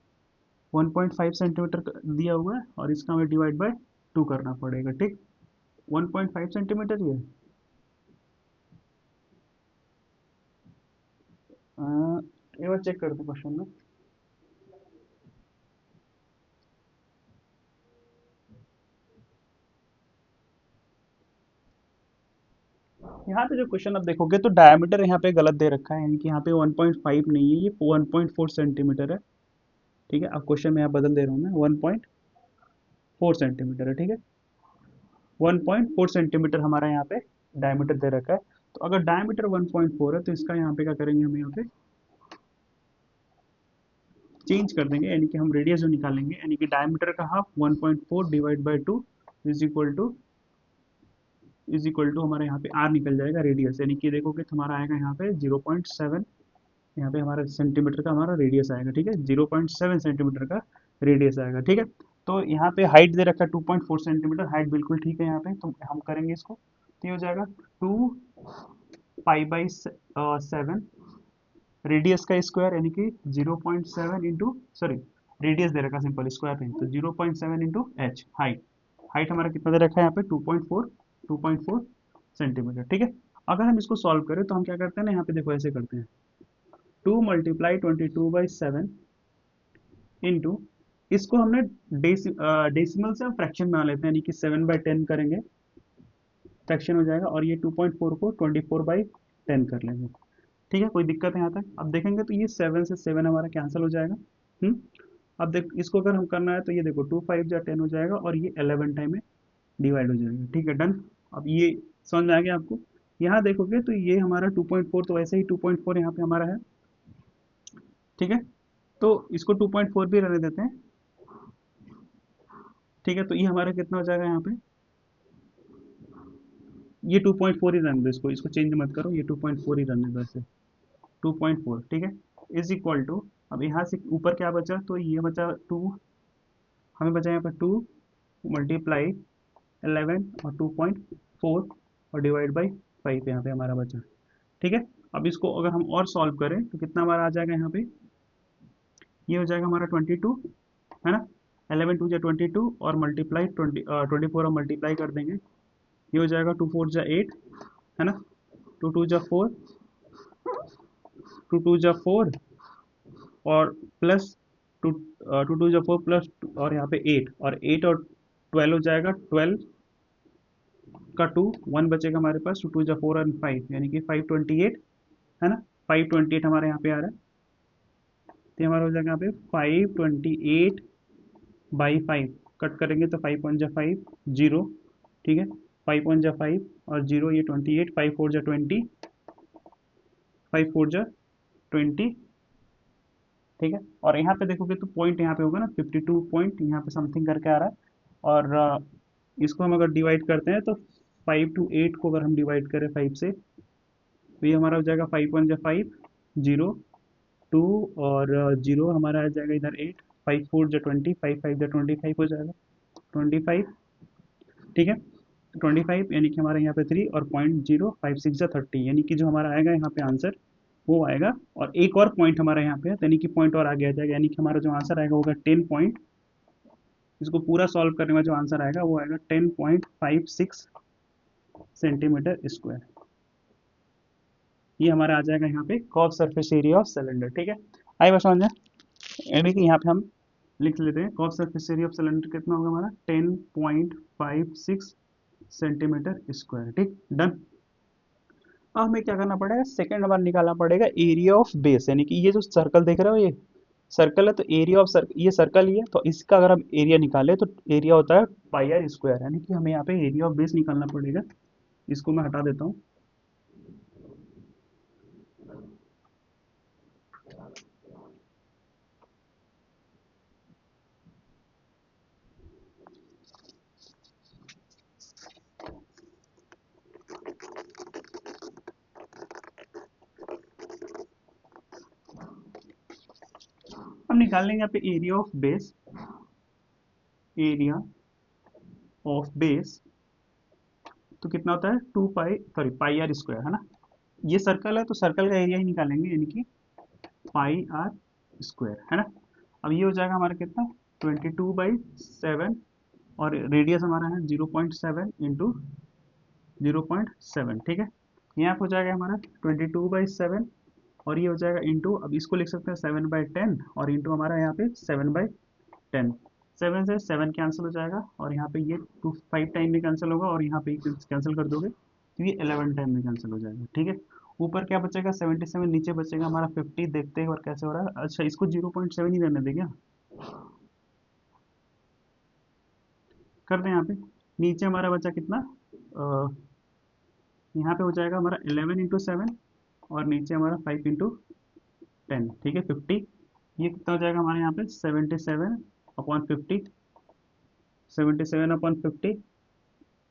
1.5 सेंटीमीटर दिया हुआ है और इसका हमें डिवाइड बाय 2 करना पड़ेगा। ठीक, 1.5 सेंटीमीटर ये एक बार चेक कर दो क्वेश्चन में। यहाँ पे जो क्वेश्चन आप देखोगे तो डायमीटर यहाँ पे गलत दे रखा है, यानी कि यहाँ पे 1.5 नहीं है, ये 1.4 सेंटीमीटर है। ठीक है, अब क्वेश्चन में यहाँ बदल दे रहा हूँ मैं, 1.4 सेंटीमीटर है। ठीक है, 1.4 सेंटीमीटर हमारा यहाँ पे डायमीटर दे रखा है। तो अगर डायमीटर 1.4 है तो इसका यहाँ पे क्या करेंगे, हम यहाँ पे चेंज कर देंगे, यानी कि हम रेडियस जो निकालेंगे, यानी कि डायमीटर का half 1.4 divide by 2 is equal to हमारे यहाँ पे आर निकल जाएगा रेडियस, यानी कि देखोगे तो हमारा आएगा यहाँ पे 0.7। यहाँ पे हमारा सेंटीमीटर का हमारा रेडियस आएगा। ठीक है, 0.7 सेंटीमीटर का रेडियस आएगा। ठीक है, तो यहाँ पे हाइट दे रखा है 2.4 सेंटीमीटर, हाइट बिल्कुल ठीक है यहाँ पे, तो हम करेंगे इसको, तो ये हो जाएगा 2 पाई बाई 7 रेडियस का स्क्वायर, यानी कि 0.7 इंटू, सॉरी रेडियस दे रखा है सिंपल, स्क्वायर नहीं, तो 0.7 इंटू एच हाइट। हाइट हमारा कितना दे रखा है यहाँ पे 2.4 सेंटीमीटर। ठीक है, अगर हम इसको सॉल्व करें तो हम क्या करते हैं ना, यहाँ पे देखो ऐसे करते हैं, 2 × 22/7 इंटू, इसको हमने डेसिमल से हम फ्रैक्शन में आ लेते हैं, यानी कि 7/10 करेंगे, फ्रैक्शन हो जाएगा, और ये 2.4 को 24/10 कर लेंगे। ठीक है, कोई दिक्कत है यहाँ तक? अब देखेंगे तो ये 7 से 7 हमारा कैंसिल हो जाएगा। हम्म, अब देख इसको अगर हम करना है तो ये देखो 2 5 जा 10 हो जाएगा, और ये 11 टाइम में डिवाइड हो जाएगा। ठीक है, डन। अब ये समझ में आ गया आपको? यहाँ देखोगे तो ये हमारा 2.4, तो वैसे ही 2.4 यहाँ पे हमारा है। ठीक है, तो इसको 2.4 भी रहने देते हैं। ठीक है, तो ये हमारा कितना हो जाएगा यहाँ पे, ये 2.4 ही रहने दो, इसको इसको चेंज मत करो, ये 2.4 ही रहने दो ऐसे, 2.4। ठीक है, इज इक्वल टू, अब यहाँ से ऊपर क्या बचा, तो ये बचा 2, हमें बचा यहाँ पर 2 मल्टीप्लाई 11 और 2.4 और डिवाइड बाई 5 यहाँ पे हमारा बचा। ठीक है, अब इसको अगर हम और सॉल्व करें तो कितना हमारा आ जाएगा यहाँ पे, ये हो जाएगा हमारा 22, है ना, 11 2 जा 22 और मल्टीप्लाई 24 और मल्टीप्लाई कर देंगे, ये हो जाएगा 2 4 जा 8, है ना, 2 2 जा 4, 2 2 जा 4 और प्लस 2 2 जा 4 प्लस और यहाँ पे 8, और 8 और 12 हो जाएगा, 12 का 2 1 बचेगा हमारे पास, 2 2 जा 4 और 5, यानी कि 528, है ना, 528 हमारे यहाँ पे आ रहा है। तो हमारा हो जाएगा यहाँ पे 528/5, कट करेंगे तो 5 1 जा 5 जीरो। ठीक है, 5 1 जा 5 और जीरो, ये 28, 5 4 जा 20, 5 4 जा 20। ठीक है, और यहाँ पे देखोगे तो पॉइंट यहाँ पे होगा ना 52 पॉइंट यहाँ पे समथिंग करके आ रहा है, और इसको हम अगर डिवाइड करते हैं तो 5 to 8 को अगर हम डिवाइड करें 5 से, तो ये हमारा हो जाएगा 5 1 जा 5 जीरो, 2 और जीरो हमारा आ जाएगा इधर 8, 5 4 जा 20, 5 5 जा 25 हो जाएगा 25। ठीक है, 25 यानी कि हमारे यहाँ पे 3 और 0.056 जा 30, यानी कि जो हमारा आएगा यहाँ पे आंसर वो आएगा, और एक और पॉइंट हमारा यहाँ पे है, यानी कि पॉइंट और आगे आ जाएगा, यानी कि हमारा जो आंसर आएगा होगा 10 पॉइंट, इसको पूरा सॉल्व करने में जो आंसर आएगा वो आएगा 10.56 सेंटीमीटर स्क्वायर। ये हमारा आ जाएगा यहाँ पे curve surface area of cylinder. ठीक है, आई बस समझ में, यानी कि यहाँ पे हम लिख लेते हैं curve surface area of cylinder कितना होगा हमारा 10.56 सेंटीमीटर स्क्वायर। ठीक, डन। अब हमें क्या करना पड़ेगा, सेकंड हमारा निकालना पड़ेगा एरिया ऑफ बेस, यानी कि ये जो सर्कल देख रहे हो ये सर्कल है, तो एरिया ऑफ सर्कल, ये सर्कल ही है, तो इसका अगर हम एरिया निकाले तो एरिया होता है पाई आर स्क्वायर, यानी कि हमें यहाँ पे एरिया ऑफ बेस निकालना पड़ेगा। इसको मैं हटा देता हूँ। निकालेंगे यहाँ पे एरिया ऑफ बेस तो कितना होता है 2 पाई है ना। ये सर्कल है तो सर्कल का एरिया ही निकालेंगे यानी कि पाई r² है ना। अब ये हो जाएगा हमारा कितना 22/7 और रेडियस हमारा है 0.7 इंटू 0.7 ठीक है। यहाँ पे हो जाएगा हमारा 22/7 और ये हो जाएगा इंटू अब इसको लिख सकते हैं 7/10 और इंटू हमारा यहाँ पे 7/10 7 से 7 कैंसिल हो जाएगा और यहाँ पे ये 5 टाइम में कैंसिल होगा और यहाँ पे कैंसिल कर दोगे तो ये 11 टाइम में कैंसिल हो जाएगा ठीक है। ऊपर क्या बचेगा 77 नीचे बचेगा हमारा 50 देखते हैं और कैसे हो रहा है। अच्छा इसको 0.7 ही रहने देंगे कर दें यहाँ पे। नीचे हमारा बचा कितना यहाँ पे हो जाएगा हमारा 11 × 7 और नीचे हमारा 5 × 10 ठीक है 50। ये कितना हो जाएगा हमारे यहाँ पे 77/50 77/50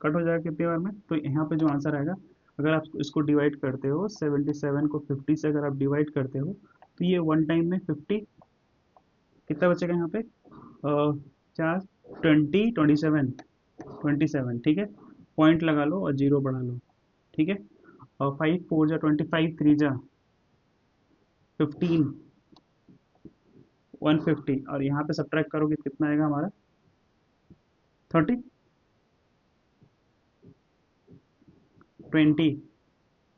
कट हो जाएगा कितनी बार में तो यहाँ पे जो आंसर आएगा अगर आप इसको डिवाइड करते हो 77 को 50 से अगर आप डिवाइड करते हो तो ये वन टाइम में 50 कितना बचेगा यहाँ पे 27 ठीक है। पॉइंट लगा लो और जीरो बढ़ा लो ठीक है। और 5 4 जा 25 3 जा 15 150 और यहाँ पे सब्ट्रैक्ट करोगे कितना आएगा हमारा 30 20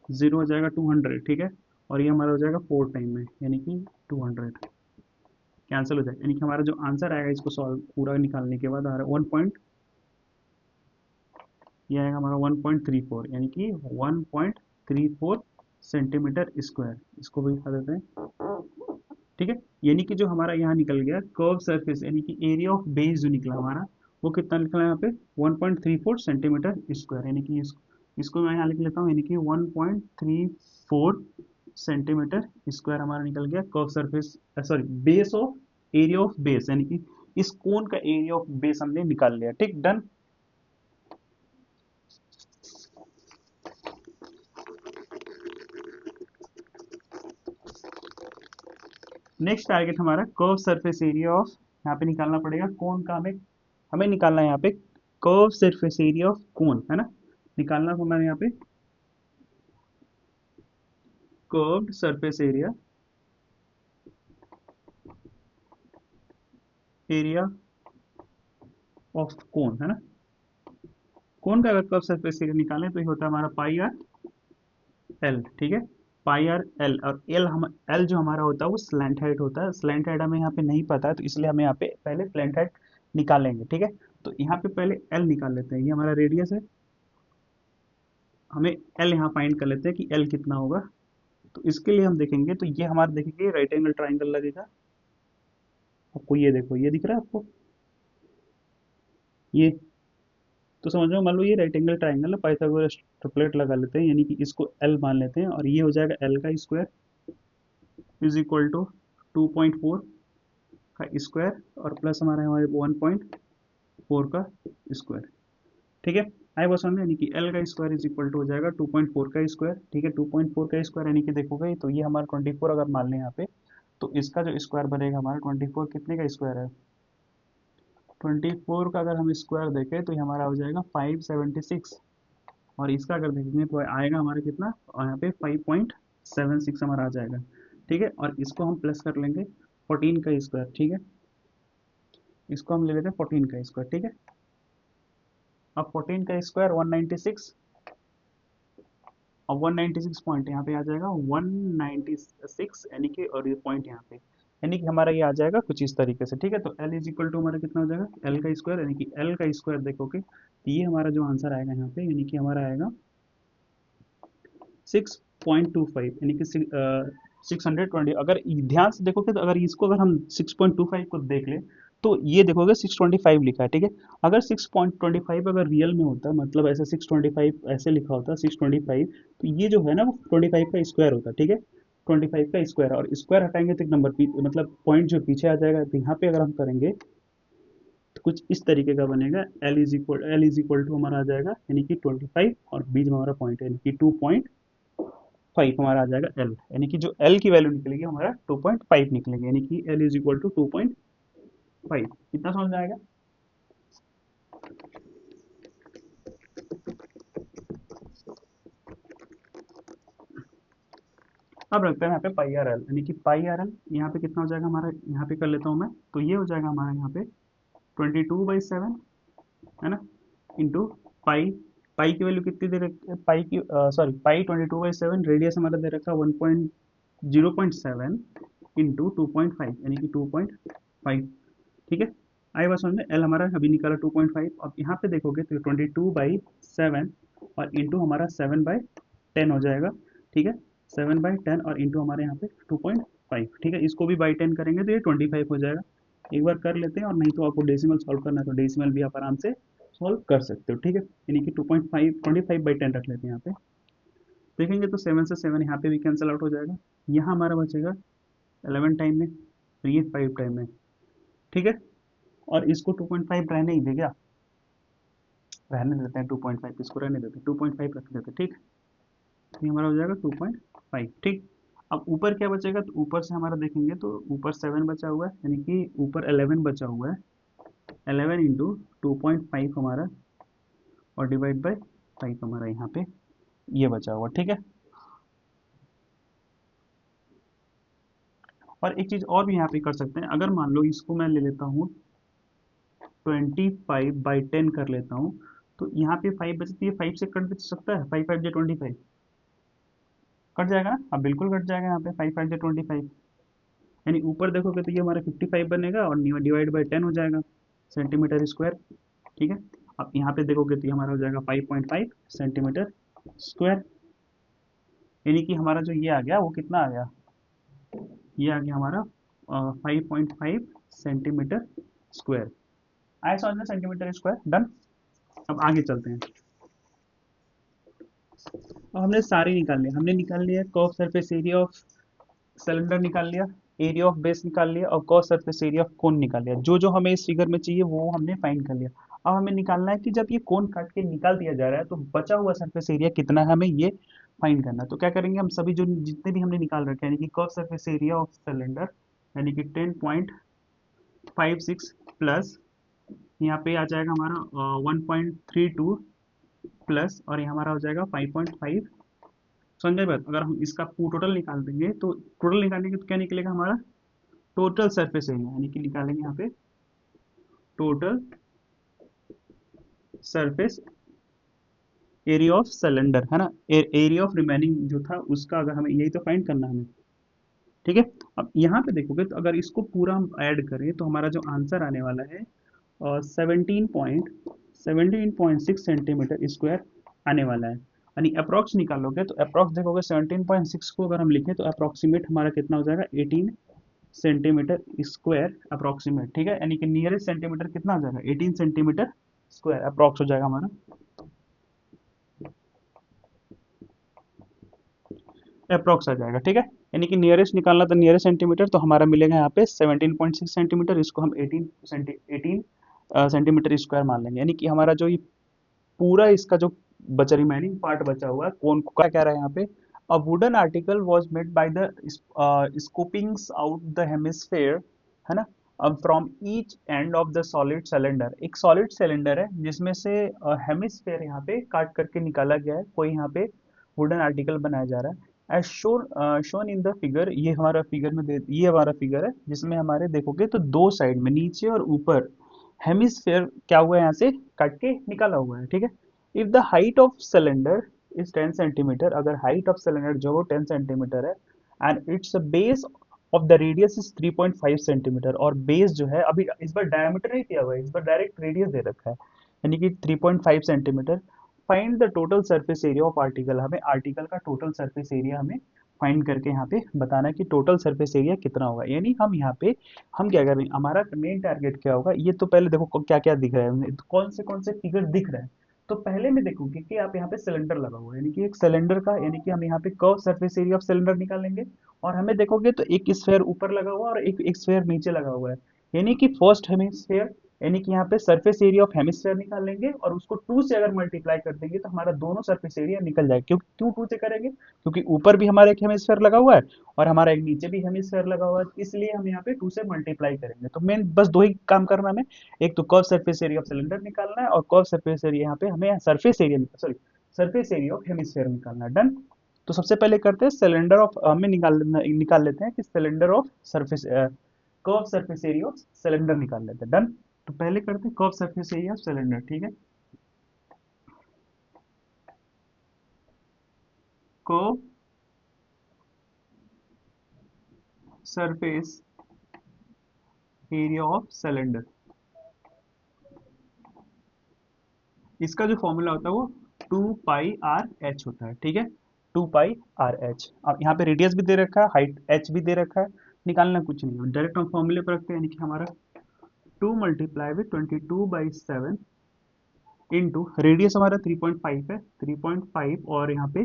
जीरो हो जाएगा 200 ठीक है। और ये हमारा हो जाएगा 4 टाइम में यानी कि 200 कैंसिल हो जाएगा यानी कि हमारा जो आंसर आएगा इसको सॉल्व पूरा निकालने के बाद आ रहा है 1 पॉइंट ये आएगा हमारा 1.34 यानी कि 1.34 सेंटीमीटर स्क्वायर इसको भी लिखा देते हैं ठीक है। यानी कि जो हमारा यहाँ निकल गया कर्व सरफेस यानी कि एरिया ऑफ बेस जो निकला हमारा वो कितना निकला यहाँ पे 1.34 सेंटीमीटर स्क्वायर यानी कि इसको मैं यहाँ लिख लेता हूँ यानी कि 1.34 सेंटीमीटर स्क्वायर हमारा निकल गया curve surface sorry base of area of base यानी कि इस कोन का एरिया ऑफ बेस हमने निकाल लिया ठीक डन। नेक्स्ट टारगेट हमारा कर्व सरफेस एरिया ऑफ यहाँ पे निकालना पड़ेगा कोन का हमें हमें निकालना है यहाँ पे curve surface area of cone है ना। निकालना हमारे यहाँ पे curved surface area of cone है ना। कोन का अगर कर्व सरफेस एरिया निकालें तो ये होता है हमारा πr/l ठीक है। πr/l और l जो हमारा होता है वो स्लैंट हाइट होता है। स्लैंट हाइट हमें यहाँ पे नहीं पता है तो इसलिए हमें यहाँ पे पहले स्लैंट हाइट निकालेंगे ठीक है। तो यहाँ पे पहले l निकाल लेते हैं ये हमारा रेडियस है हमें l यहाँ फाइंड कर लेते हैं कि l कितना होगा। तो इसके लिए हम देखेंगे तो ये हमारा देखेंगे राइट एंगल ट्राइंगल लगेगा आपको ये देखो ये दिख रहा है आपको ये तो समझ लो मान लो ये राइट एंगल ट्राइंगल है पाइथागोरस ट्रिपलेट लगा लेते हैं यानी कि इसको एल मान लेते हैं और ये हो जाएगा एल का स्क्वायर इज इक्वल टू 2.4 का स्क्वायर और प्लस हमारा हमारे 1.4 का स्क्वायर ठीक है। आई बस समझ यानी कि एल का स्क्वायर इज इक्वल टू हो जाएगा 2.4 का स्क्वायर ठीक है। 2.4 का स्क्वायर यानी कि देखोगे तो ये हमारा 24 अगर मान लें यहाँ पे तो इसका जो स्क्वायर बनेगा हमारा 24 कितने का स्क्वायर है 24 का अगर हम स्क्वायर देखें तो ये हमारा हो जाएगा 576 और इसका अगर देखेंगे तो आएगा हमारा कितना और यहाँ पे 5.76 हमारा आ जाएगा ठीक है। और इसको हम प्लस कर लेंगे 14 का स्क्वायर ठीक है। इसको हम ले लेते हैं 14 का स्क्वायर ठीक है। अब 14 का स्क्वायर 196 और 196 पॉइंट यहाँ पे आ जाएगा 196 यानी कि और ये पॉइंट यहाँ पे यानी कि हमारा ये आ जाएगा कुछ इस तरीके से ठीक है। तो L इज इक्वल टू हमारा कितना हो जाएगा L का स्क्वायर यानी कि L का स्क्वायर देखोगे तो ये हमारा जो आंसर आएगा यहाँ पे यानी कि हमारा आएगा 6.25 यानी कि 620 अगर ध्यान से देखोगे तो अगर इसको अगर हम 6.25 को देख ले तो ये देखोगे 625 लिखा है ठीक है। अगर 6.25 अगर रियल में होता मतलब ऐसे 625 ऐसे लिखा होता 625 तो ये जो है ना वो 25 का स्क्वायर होता ठीक है। 25 का स्क्वायर और स्क्वायर हटाएंगे तो एक नंबर मतलब पॉइंट जो पीछे आ जाएगा तो यहाँ पे अगर हम करेंगे तो कुछ इस तरीके का बनेगा L इज इक्वल टू हमारा आ जाएगा यानी कि 25 और बीच में हमारा पॉइंट है यानी कि 2.25 फाइव हमारा आ जाएगा एल, यानी कि जो एल की वैल्यू निकलेगी हमारा 2.5 निकलेगी, यानी कि एल इज इक्वल टू 2.5। कितना समझ में आएगा? अब रखते हैं यहाँ पे पाई आर एल, यानी कि पाई आर एल यहाँ पे कितना हो जाएगा हमारा, यहाँ पे कर लेता हूँ मैं, तो ये हो जाएगा हमारा यहाँ पे 22/7, है ना, इंटू पाई। पाई की वैल्यू कितनी दे रखी है, पाई की सॉरी पाई 22/7, रेडियस हमारा दे रखा है 1.0.7 इंटू 2.5, यानी कि 2.5। ठीक है, आई बात समझ में? एल हमारा अभी निकाला 2.5। अब यहाँ पे देखोगे तो 22/7 और इंटू हमारा 7/10 हो जाएगा। ठीक है, 7/10 और इंटू हमारे यहाँ पे 2.5। ठीक है, इसको भी बाई 10 करेंगे तो ये 25 हो जाएगा। एक बार कर लेते हैं, और नहीं तो आपको डेसिमल सॉल्व करना है तो डेसिमल भी आप आराम से सॉल्व कर सकते हो। ठीक है, यानी कि 2.5 25/10 रख लेते हैं यहाँ पे। देखेंगे तो 7 से 7 यहाँ पे भी कैंसिल आउट हो जाएगा। यहाँ हमारा बचेगा 11 टाइम में, तो ये 5 टाइम में। ठीक है, और इसको 2.5 रहने ही दे क्या, रहने देते हैं 2.5, इसको रहने देते हैं 2.5 रख देते हैं। ठीक, तो ये हमारा हो जाएगा 2.5। ठीक, अब ऊपर क्या बचेगा, तो ऊपर से हमारा देखेंगे तो ऊपर 7 बचा हुआ है, यानी कि ऊपर 11 बचा हुआ है। 11 इंटू 2.5 हमारा, और डिवाइड बाई 5 हमारा यहाँ पे ये बचा हुआ। ठीक है, और एक चीज़ और भी यहाँ पे कर सकते हैं, अगर मान लो इसको मैं ले लेता हूँ 25/10 कर लेता हूँ, तो यहाँ पे 5 बचती है, 5 से कट बच सकता है, 5 5 जो 25 कट जाएगा ना। अब बिल्कुल कट जाएगा यहाँ पे, 5 5 जो 25, यानी ऊपर देखोगे तो ये हमारा 55 बनेगा और डिवाइड बाई 10 हो जाएगा सेंटीमीटर स्क्वायर। ठीक है, अब यहाँ पे देखोगे तो ये हमारा हो जाएगा 5.5 सेंटीमीटर स्क्वायर, यानी कि हमारा जो ये आ गया वो कितना आ गया, ये आ गया हमारा 5.5 सेंटीमीटर स्क्वायर। आया समझ में, सेंटीमीटर स्क्वायर। डन। अब आगे चलते हैं। अब हमने सारे निकाल लिया, हमने निकाल लिया curve surface area of cylinder निकाल लिया, एरिया ऑफ बेस निकाल लिया, और curve surface area of cone निकाल लिया। जो जो हमें इस फिगर में चाहिए वो हमने फाइंड कर लिया। अब हमें निकालना है कि जब ये कोन काट के निकाल दिया जा रहा है तो बचा हुआ सरफेस एरिया कितना है, हमें ये फाइंड करना है। तो क्या करेंगे, हम सभी जो जितने भी हमने निकाल रखे हैं, यानी कि curve surface area of cylinder, यानी कि 10.56 प्लस यहाँ पे आ जाएगा हमारा 1.32 प्लस, और ये हमारा हो जाएगा 5.5। समझ बात? अगर हम इसका टोटल निकाल देंगे तो टोटल निकालेंगे तो क्या निकलेगा हमारा, टोटल सरफेस एरिया, यानी कि निकालेंगे यहाँ पे total surface area of cylinder, है ना, एरिया ऑफ रिमेनिंग जो था उसका, अगर हमें यही तो फाइंड करना है हमें। ठीक है, अब यहाँ पे देखोगे तो अगर इसको पूरा हम ऐड करें तो हमारा जो आंसर आने वाला है 17.6 सेंटीमीटर स्क्वायर आने वाला है। यानी अप्रॉक्स निकालोगे तो अप्रॉक्स देखोगे 17.6 को अगर हम लिखें तो अप्रॉक्सीमेट हमारा कितना हो जाएगा, 18 सेंटीमीटर स्क्वायर अप्रॉक्सीमेट। ठीक है, यानी कि नियरेस्ट सेंटीमीटर कितना हो जाएगा, 18 सेंटीमीटर स्क्वायर अप्रॉक्स हो जाएगा हमारा, अप्रॉक्स आ जाएगा। ठीक है, यानी कि नियरेस्ट निकालना तो नियरेस्ट सेंटीमीटर, तो हमारा मिलेगा यहाँ पे 17.6 सेंटीमीटर, इसको हम 18 सेंटीमीटर स्क्वायर मान लेंगे। यानी कि हमारा जो ये पूरा इसका जो बचा रिमेनिंग पार्ट बचा हुआ है कौन का क्या रहा है यहाँ पे, a wooden article was made by the scoopings out the hemisphere, है ना, from each end of the solid cylinder. एक सॉलिड सिलेंडर है जिसमें से हेमिस्फेयर यहाँ पे काट करके निकाला गया है, कोई यहाँ पे वुडन आर्टिकल बनाया जा रहा है। As shown in the figure, ये हमारा फिगर में ये हमारा फिगर है जिसमें हमारे देखोगे तो दो साइड में नीचे और ऊपर हेमिस्फेयर क्या हुआ है, यहाँ से काट के निकाला हुआ है। ठीक है, if the height of cylinder is 10 centimetre, अगर हाइट ऑफ सिलेंडर जो वो 10 सेंटीमीटर है, and it's base of the radius is 3.5 centimetre, और बेस जो है अभी इस बार डायमीटर नहीं दिया हुआ है, इस बार डायरेक्ट रेडियस दे रखा है, यानी कि 3.5 centimetre. Find the total surface area of article, हमें आर्टिकल का टोटल सरफेस एरिया हमें फाइंड करके यहाँ पे बताना है कि टोटल सरफेस एरिया कितना होगा। यानी हम यहाँ पे हम क्या कर रहे हैं, हमारा मेन टारगेट क्या होगा, ये तो पहले देखो क्या क्या दिख रहा है, कौन से फिगर दिख रहा है। तो पहले मैं देखूंगी कि आप यहाँ पे सिलेंडर लगा हुआ है, यानी कि एक सिलेंडर का, यानी कि हम यहाँ पे curve surface area of cylinder निकालेंगे। और हमें देखोगे तो एक स्फेयर ऊपर लगा हुआ है और एक स्फेयर नीचे लगा हुआ है, यानी कि फर्स्ट हेमिस्फेयर यानी कि यहाँ पे सरफेस एरिया ऑफ हेमिस्फेयर निकाल लेंगे और उसको 2 से अगर मल्टीप्लाई कर देंगे तो हमारा दोनों सरफेस एरिया निकल जाएगा। क्यों क्यों 2 से करेंगे? क्योंकि ऊपर भी हमारा एक हेमिस्फेयर लगा हुआ है और हमारा एक नीचे भी हेमिस्फेयर लगा हुआ है, इसलिए हम यहाँ पे 2 से मल्टीप्लाई करेंगे। तो मेन बस दो ही काम करना है हमें, एक तो curve surface area of cylinder निकालना है और कर्व सरफेस एरिया यहाँ पे हमें surface area sorry surface area of hemisphere निकालना है। डन। तो सबसे पहले करते हैं सिलेंडर ऑफ हमें निकाल लेते हैं कि cylinder of surface curve surface area of cylinder निकाल लेते हैं। डन। तो पहले करते हैं curve surface area of cylinder. ठीक है, curve surface area of cylinder, इसका जो फॉर्मूला होता है वो 2 पाई आर एच होता है। ठीक है, 2 पाई आर एच। अब यहाँ पे रेडियस भी दे रखा है, हाइट एच भी दे रखा है, निकालना कुछ नहीं है, डायरेक्ट हम फॉर्मूले पर रखते हैं। यानी कि हमारा 2 × 22/7 इंटू रेडियस हमारा 3.5 है, 3.5 और यहाँ पे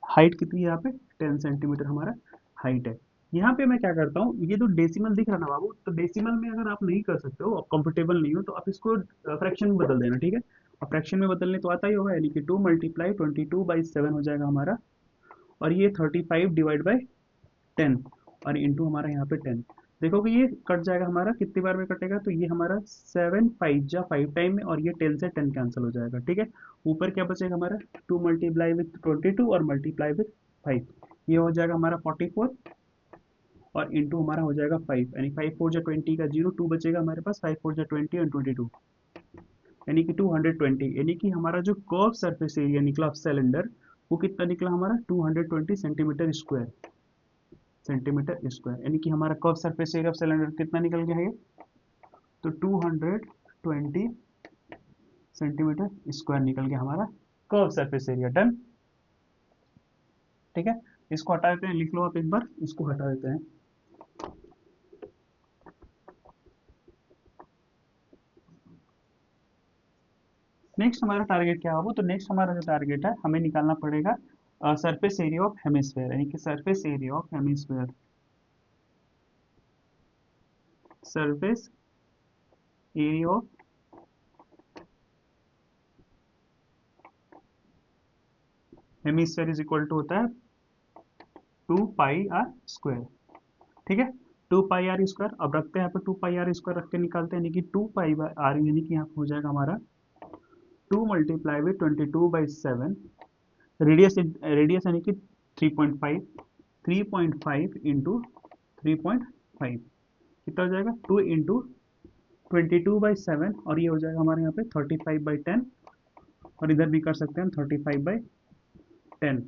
हाइट कितनी है, यहाँ पे 10 सेंटीमीटर हमारा हाइट है। यहाँ पे मैं क्या करता हूँ, ये जो डेसिमल दिख रहा है ना बाबू, तो डेसिमल में अगर आप नहीं कर सकते हो, कंफर्टेबल नहीं हो, तो आप इसको फ्रैक्शन में बदल देना। ठीक है, और फ्रैक्शन में बदलने तो आता ही होगा, यानी कि 2 × 22/7 हो जाएगा हमारा, और ये 35/10 और इंटू हमारा यहाँ पे 10। देखो कि ये कट जाएगा हमारा, कितनी बार में कटेगा, तो ये हमारा 7 5 टाइम में, और ये 10 से 10 कैंसिल हो जाएगा। ठीक है, ऊपर क्या बचेगा हमारा, 2 × 22 और मल्टीप्लाई विथ 5, ये हो जाएगा हमारा 44 और इंटू हमारा हो जाएगा 5, यानी 5 4 जा 20 का जीरो, 2 बचेगा हमारे पास, 5 4 जा 20 और 22, यानी कि 220। यानी कि हमारा जो कर्व सरफेस एरिया निकला सिलेंडर, वो कितना निकला हमारा, 220 सेंटीमीटर स्क्वायर, यानी कि हमारा curve surface area of cylinder कितना निकल गया है ये, तो 220 सेंटीमीटर स्क्वायर निकल गया हमारा कर्व सरफेस एरिया। डन। ठीक है, इसको हटा देते हैं, लिख लो आप एक बार, इसको हटा देते हैं। नेक्स्ट हमारा टारगेट क्या होगा, तो नेक्स्ट हमारा जो टारगेट है, हमें निकालना पड़ेगा सरफेस एरिया ऑफ हेमिस्फेयर, यानी कि surface area of hemisphere, surface area of hemisphere is equal to होता है 2 पाई आर स्क्वायर। ठीक है, 2 पाई आर स्क्वायर, अब रखते हैं यहाँ पे 2 पाई आर स्क्वायर रख के निकालते हैं, यानी कि 2 पाई आर, यानी कि यहाँ पे हो जाएगा हमारा 2 × 22/7, रेडियस रेडियस यानी कि 3.5, 3.5 इंटू 3.5 कितना हो जाएगा, 2 × 22/7 और ये हो जाएगा हमारे यहाँ पे 35/10, और इधर भी कर सकते हैं हम 35/10,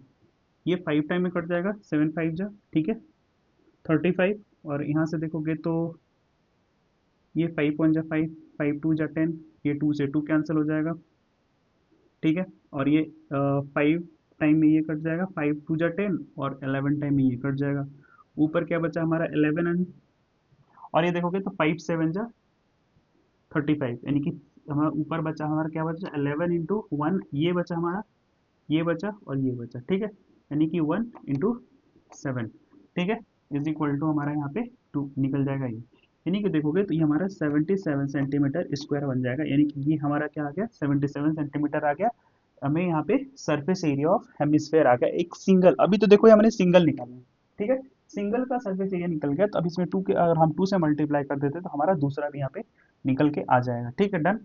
ये 5 टाइम में कट जाएगा, 7 5 जा, ठीक है, 35, और यहाँ से देखोगे तो ये 5 1 जा 5, 5 2 जा 10, ये 2 से 2 कैंसिल हो जाएगा। ठीक है, और ये 5 टाइम में ये कट जाएगा, 5 2 जा 10 और 11 टाइम में ये कट जाएगा। ऊपर क्या बचा हमारा 11 एंड, और ये देखोगे तो 5 7 जा 35, यानी कि हमारा ऊपर बचा, हमारा क्या बचा, 11 × 1, ये बचा हमारा, ये बचा और ये बचा। ठीक है, यानी कि 1 × 7, ठीक है, इज इक्वल टू हमारा यहाँ पे 2 निकल जाएगा ये, यानी कि देखोगे तो ये हमारा 77 सेंटीमीटर स्क्वायर बन जाएगा, यानी कि ये हमारा क्या आ गया, 77 सेंटीमीटर आ गया। हमें यहाँ पे सरफेस एरिया ऑफ हेमिस्फेयर आ गया, एक सिंगल, अभी तो देखो ये हमने सिंगल निकाला है। ठीक है, सिंगल का सरफेस एरिया निकल गया, तो अब इसमें 2 के अगर हम 2 से मल्टीप्लाई कर देते तो हमारा दूसरा भी यहाँ पे निकल के आ जाएगा। ठीक है, डन।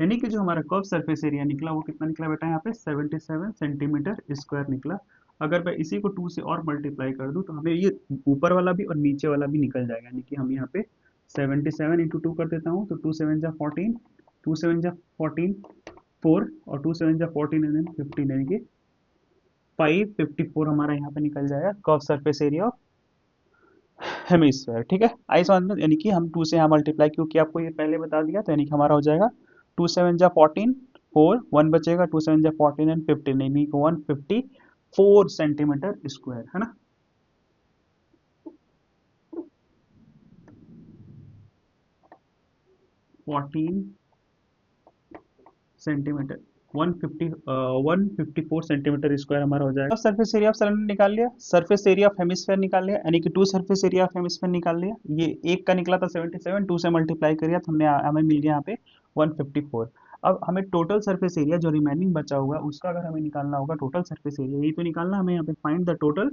यानी कि जो हमारा कर्व सरफेस एरिया निकला वो कितना निकला बेटा, यहाँ पे 77 सेंटीमीटर स्क्वायर निकला। अगर मैं इसी को 2 से और मल्टीप्लाई कर दूं तो हमें ये ऊपर वाला भी और नीचे वाला भी निकल जाएगा, यानी कि हम यहाँ पे 77 × 2 कर देता हूँ, तो 2 7 जा 14, 2 7 जा 14, 4 और 2 7 जा 14 एंड 15, यानी कि 554 हमारा यहाँ पे निकल जाएगा curve surface area of hemisphere. ठीक है, आई समझ में, यानी कि हम 2 से यहाँ मल्टीप्लाई क्योंकि आपको ये पहले बता दिया, तो यानी कि हमारा हो जाएगा 2 7 जा 14, 4 1 बचेगा, 2 7 जा 14 एंड 15, यानी कि 154 सेंटीमीटर स्क्वायर, है ना। 14 सेंटीमीटर 154 सेंटीमीटर स्क्वायर हमारा हो जाएगा। सरफेस एरिया ऑफ सिलेंडर निकाल लिया, सरफेस एरिया ऑफ हेमिस्फेयर निकाल लिया, यानी कि two surface area of hemisphere निकाल लिया। ये एक का निकला था 77, टू से मल्टीप्लाई करिए तो हमें मिल गया यहाँ पे 154। अब हमें टोटल सरफेस एरिया जो रिमेनिंग बचा हुआ है उसका अगर हमें निकालना होगा, टोटल सरफेस एरिया यही तो निकालना हमें यहाँ पे, find the total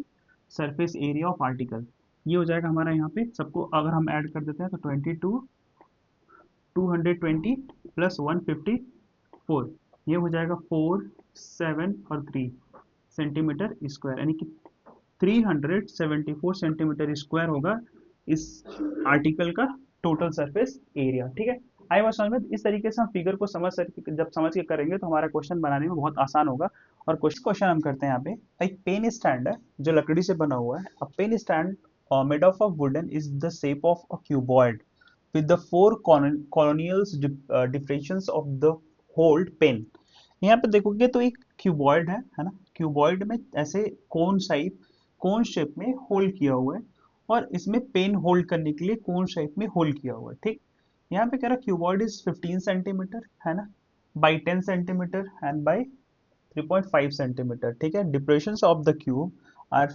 surface area of article. ये हो जाएगा हमारा यहाँ पे, सबको अगर हम ऐड कर देते हैं तो 220 प्लस 154, ये हो जाएगा 4, 7 और 3 सेंटीमीटर स्क्वायर, यानी कि 374 सेंटीमीटर स्क्वायर होगा इस आर्टिकल का टोटल सरफेस एरिया। ठीक है, आई वाज समझ में। इस तरीके से हम फिगर को जब समझ के करेंगे तो हमारा क्वेश्चन बनाने में बहुत आसान होगा। और क्वेश्चन हम करते हैं यहाँ पे, एक पेन स्टैंड है जो लकड़ी से बना हुआ है। A pen stand made of wooden is the shape of a cuboid with the four colonial differentiations of the hold pen। यहाँ पे देखोगे तो एक क्यूबॉइड है ना, क्यूबॉइड में ऐसे कोन शेप में होल किया हुआ है, और इसमें पेन होल्ड करने के लिए कोन शेप में होल किया हुआ है। ठीक, यहाँ पे कह रहा क्यूबॉइड इज 15 सेंटीमीटर है ना, by 10 centimetre and by 3.5 centimetre. ठीक है, depressions of the cube are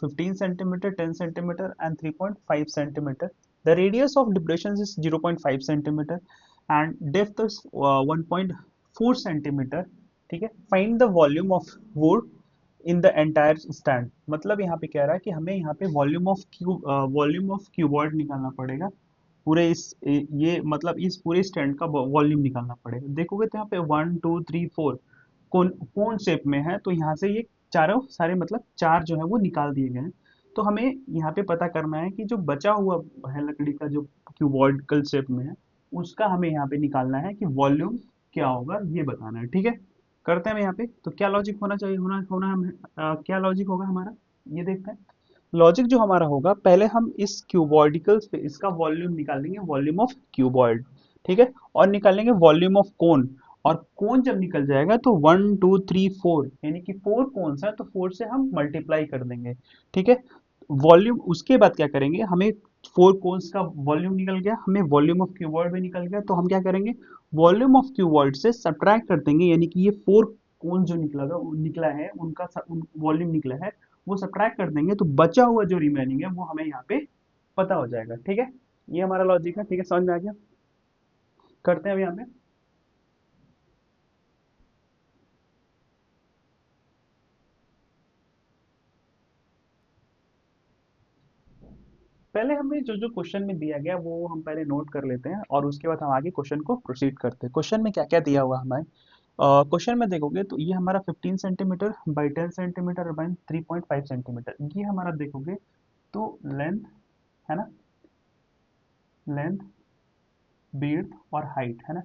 15 centimetre, 10 centimetre and 3.5 centimetre. The radius of depressions is 0.5 centimeter and depth is 1.4 centimeter। ठीक है, find the volume of wood in the entire stand। मतलब यहाँ पे कह रहा है कि हमें यहाँ पे वॉल्यूम ऑफ क्यूबॉइड निकालना पड़ेगा, पूरे ये मतलब इस पूरे स्टैंड का वॉल्यूम निकालना पड़ेगा। देखोगे तो यहाँ पे 1 2 3 4 कोन शेप में है, तो यहाँ से ये चारों सारे मतलब चार जो है वो निकाल दिए गए हैं। तो हमें यहाँ पे पता करना है कि जो बचा हुआ है लकड़ी का जो क्यूबॉइडल शेप में है, उसका हमें यहाँ पे निकालना है कि वॉल्यूम क्या होगा, ये बताना है। ठीक है, करते हैं हम यहाँ पे। तो क्या लॉजिक होना चाहिए, होना होना हम क्या लॉजिक होगा हमारा, ये देखते हैं। लॉजिक जो हमारा होगा, पहले हम इस क्यूबॉइडिकल इसका वॉल्यूम निकालेंगे, वॉल्यूम ऑफ क्यूबॉइड। ठीक है, और निकालेंगे वॉल्यूम ऑफ कोन। और कोन जब निकल जाएगा तो 1 2 3 4, यानी कि 4 कोन्स है तो 4 से हम मल्टीप्लाई कर देंगे। ठीक है, वॉल्यूम उसके बाद क्या करेंगे, हमें 4 कोन्स का वॉल्यूम निकल गया, हमें वॉल्यूम ऑफ क्यूबॉइड भी निकल गया, तो हम क्या करेंगे, वॉल्यूम ऑफ क्यूबॉइड से सब्ट्रैक्ट कर देंगे, यानी कि ये 4 कोन जो निकला है उनका वॉल्यूम निकला है, वो सब्ट्रैक्ट कर देंगे, तो बचा हुआ जो रिमेनिंग है वो हमें यहाँ पे पता हो जाएगा। ठीक है, ये हमारा लॉजिक है। ठीक है, समझ में आ गया। करते हैं अब यहाँ पे। पहले हमें जो जो क्वेश्चन में दिया गया वो हम पहले नोट कर लेते हैं, और उसके बाद हम आगे क्वेश्चन को प्रोसीड करते हैं। क्वेश्चन में क्या क्या दिया हुआ हमें, क्वेश्चन में देखोगे तो ये हमारा 15 centimetre by 10 centimetre by 3.5 centimetre, ये हमारा देखोगे तो लेंथ है ना, लेंथ, विड्थ और हाइट है ना।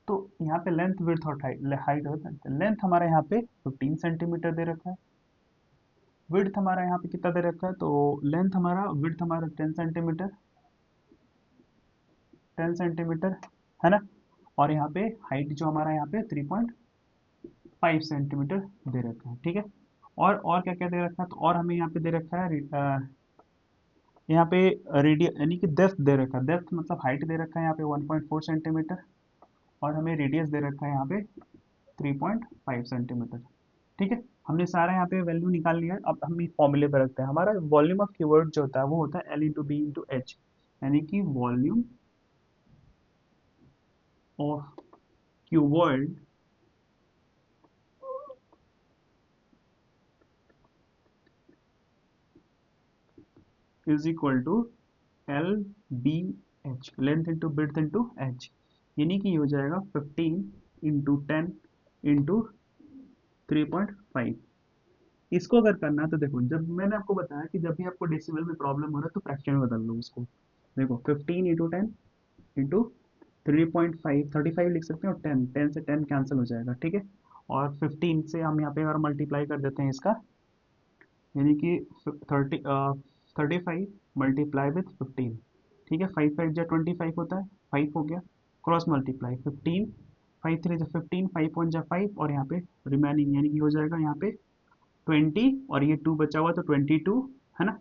तो यहाँ पे लेंथ, विड्थ और हाइट होता है। लेंथ हमारा यहाँ पे 15 सेंटीमीटर दे रखा है, विड्थ हमारा यहाँ पे कितना दे रखा है, तो लेंथ हमारा, विड्थ हमारा 10 सेंटीमीटर, 10 सेंटीमीटर है ना, और यहाँ पे हाइट जो हमारा यहाँ पे 3.5 सेंटीमीटर दे रखा है। ठीक है, और क्या क्या दे रखा है, तो और हमें यहाँ पे दे रखा है यहाँ पे रेडियस, यानी कि डेप्थ दे रखा है, डेप्थ मतलब हाइट दे रखा है यहाँ पे 1.4 सेंटीमीटर, और हमें रेडियस दे रखा है यहाँ पे 3.5 सेंटीमीटर। ठीक है, हमने सारा यहाँ पे वैल्यू निकाल लिया है। अब हम इस फॉर्मूले पे रखते हैं, हमारा वॉल्यूम ऑफ क्यूबॉइड जो होता है वो होता है L/B/H, यानी कि volume of cuboid is equal to L/B/H, length into breadth into H, यानी कि ये हो जाएगा 15 इंटू 10 इंटू 3.5। इसको अगर करना है तो देखो, जब मैंने आपको बताया कि जब भी आपको डेसिमल में प्रॉब्लम हो रहा है तो फ्रैक्शन में बदल लो उसको। देखो 15 इंटू 10 इंटू 3.5, 35 लिख सकते हैं, और 10, 10 से 10 कैंसिल हो जाएगा। ठीक है, और 15 से हम यहाँ पे अगर मल्टीप्लाई कर देते हैं इसका, यानी कि 35 मल्टीप्लाई विथ 15। ठीक है, 5 5 जा 25 होता है, 5 हो गया, क्रॉस मल्टीप्लाई 15, 5 3 जा 15, 5 1 जा 5, और यहाँ पे रिमेनिंग यानी कि हो जाएगा यहाँ पे 20, और ये 2 बचा हुआ तो 22 है ना,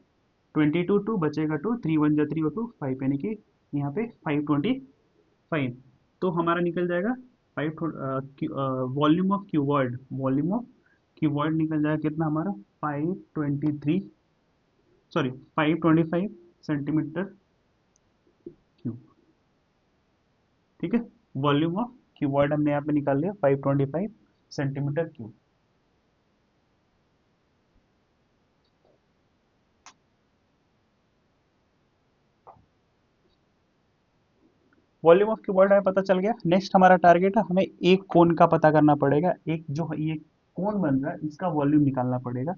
22 2 बचेगा 2, 3 1 जा 3 और 2 5, यानी कि यहाँ पे 525, तो हमारा निकल जाएगा volume of cuboid, volume of cuboid निकल जाएगा कितना हमारा 523, सॉरी 525 सेंटीमीटर क्यूब। ठीक है, वॉल्यूम ऑफ क्यूबॉइड हमने यहाँ पे निकाल लिया 525 centimetre cube. Volume of cuboid हमें पता चल गया। नेक्स्ट हमारा टारगेट है, हमें एक कोन का पता करना पड़ेगा। एक जो ये कोन बन रहा है इसका वॉल्यूम निकालना पड़ेगा।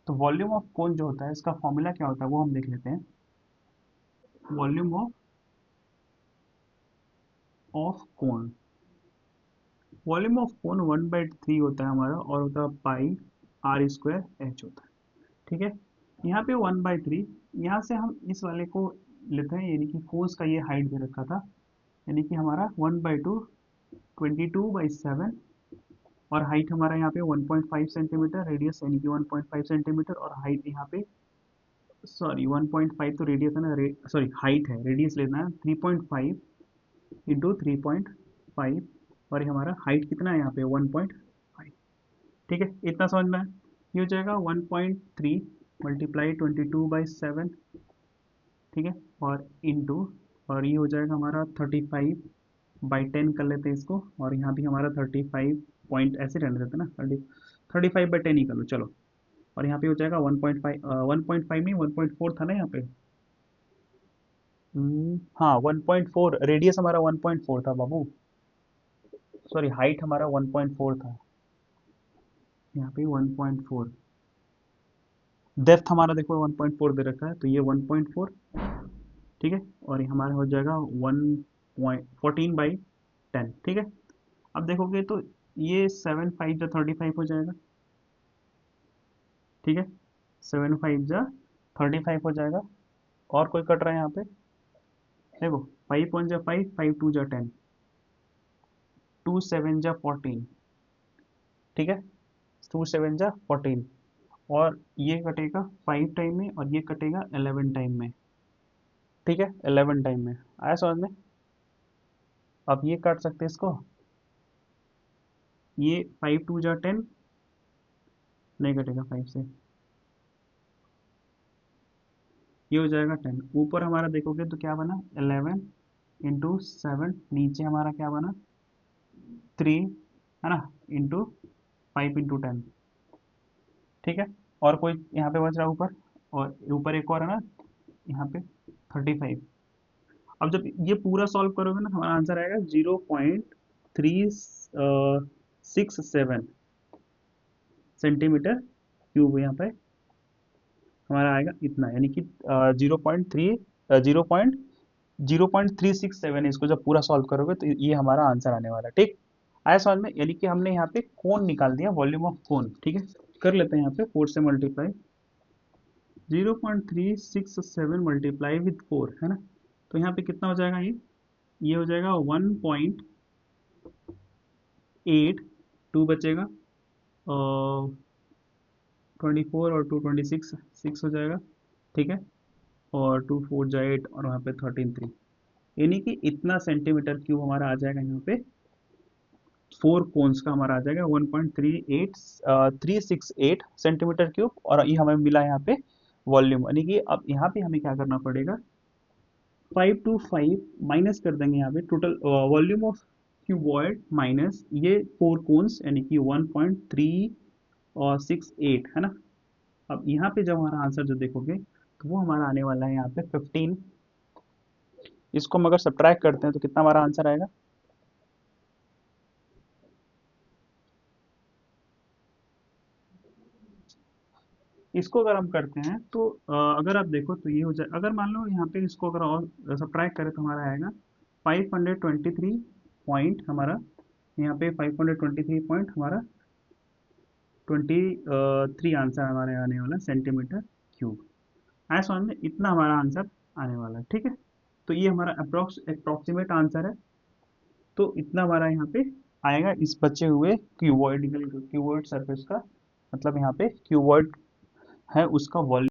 तो वॉल्यूम ऑफ कोन जो होता है इसका फॉर्मूला क्या होता है वो हम देख लेते हैं। Volume of cone, volume of cone 1/3 होता है हमारा, और होता है पाई आर स्क्वायर एच होता है। ठीक है, यहाँ पे 1/3, यहाँ से हम इस वाले को लेते हैं, यानी कि कोस का ये हाइट दे रखा था, यानी कि हमारा 1/2 22/7, और हाइट हमारा यहाँ पे 1.5 सेंटीमीटर, रेडियस यानी कि 1.5 सेंटीमीटर, और हाइट यहाँ पे सॉरी 1.5 तो रेडियस है ना, सॉरी हाइट है, रेडियस लेना है 3.5 इंटू 3.5, और ये हमारा हाइट कितना है यहाँ पे 1.5। ठीक है, इतना समझ में आया? ये हो जाएगा 1.3 मल्टीप्लाई 22/7, ठीक है, और इंटू, और ये हो जाएगा हमारा 35/10 कर लेते हैं इसको, और यहाँ भी हमारा 35 पॉइंट ऐसे रहने देते हैं ना, 35/10 ही कर लो चलो। और यहाँ पे हो जाएगा 1.5, 1.5 नहीं 1.4 था ना यहाँ पे। हाँ 1.4, रेडियस हमारा 1.4 था बाबू, सॉरी हाइट हमारा 1.4 था, यहाँ पे 1.4, डेप्थ हमारा देखो 1.4 दे रखा है, तो ये 1.4, ठीक है, और ये हमारा हो जाएगा 1.14/10। ठीक है, अब देखोगे तो ये 7 5 जा 35 हो जाएगा। ठीक है, 7 5 जा 35 हो जाएगा, और कोई कट रहा है यहाँ पे, देखो 5 1 जा 5, 5 2 जा 10, 2 7 जा 14, ठीक है, 2 7 जा 14, और ये कटेगा 5 टाइम में, और ये कटेगा 11 टाइम में। ठीक है, 11 टाइम में आया समझ में? अब ये काट सकते हैं इसको, ये 5 2 जा 10, नहीं कटेगा 5 से, ये हो जाएगा 10, ऊपर हमारा देखोगे तो क्या बना 11 इंटू 7, नीचे हमारा क्या बना 3, है ना, इंटू 5 इंटू 10। ठीक है, और कोई यहाँ पे बच रहा है ऊपर, और ऊपर एक और है ना यहाँ पे 35। अब जब ये पूरा सॉल्व करोगे ना, हमारा आंसर आएगा 0.367 सेंटीमीटर क्यूब। यहाँ पे हमारा आएगा इतना, यानी कि 0.367, इसको जब पूरा सॉल्व करोगे तो ये हमारा आंसर आने वाला है। ठीक, आया समझ में? यानी कि हमने यहाँ पे कोन निकाल दिया, वॉल्यूम ऑफ कोन। ठीक है, कर लेते हैं यहाँ पे 4 से मल्टीप्लाई, 0.367 मल्टीप्लाई विथ 4, है ना, तो यहाँ पे कितना हो जाएगा, ये हो जाएगा 1.82 बचेगा, और 24 और 2 26, 6 हो जाएगा। ठीक है, और 2 4 जा 8, और वहाँ पे 13 3, यानी कि इतना सेंटीमीटर क्यूब हमारा आ जाएगा यहाँ पे, 4 कोन्स का हमारा आ जाएगा 1.368 सेंटीमीटर क्यूब, और ये हमें मिला यहाँ पे वॉल्यूम। यानी कि अब यहाँ पे हमें क्या करना पड़ेगा, 5 to 5 माइनस कर देंगे यहाँ पे, total volume of cuboid minus ये 4 कोन्स, यानी कि 1.368, है ना। अब यहाँ पे जब हमारा आंसर जो देखोगे तो वो हमारा आने वाला है यहाँ पे 15। इसको हम अगर सब्ट्रैक्ट करते हैं तो कितना हमारा आंसर आएगा, इसको अगर हम करते हैं तो अगर आप देखो तो ये हो जाए, अगर मान लो यहाँ पे इसको अगर और सब्ट्रैक्ट करें तो हमारा आएगा 523 पॉइंट, हमारा यहाँ पे 523 पॉइंट हमारा 23 आंसर हमारे आने वाला सेंटीमीटर क्यूब। आया समझ में? इतना हमारा आंसर आने वाला है। ठीक है, तो ये हमारा अप्रोक्सीमेट आंसर है। तो इतना हमारा यहाँ पे आएगा इस बचे हुए क्यूबॉइड सरफेस का, मतलब यहाँ पे क्यूबॉइड है उसका वॉल्यूम।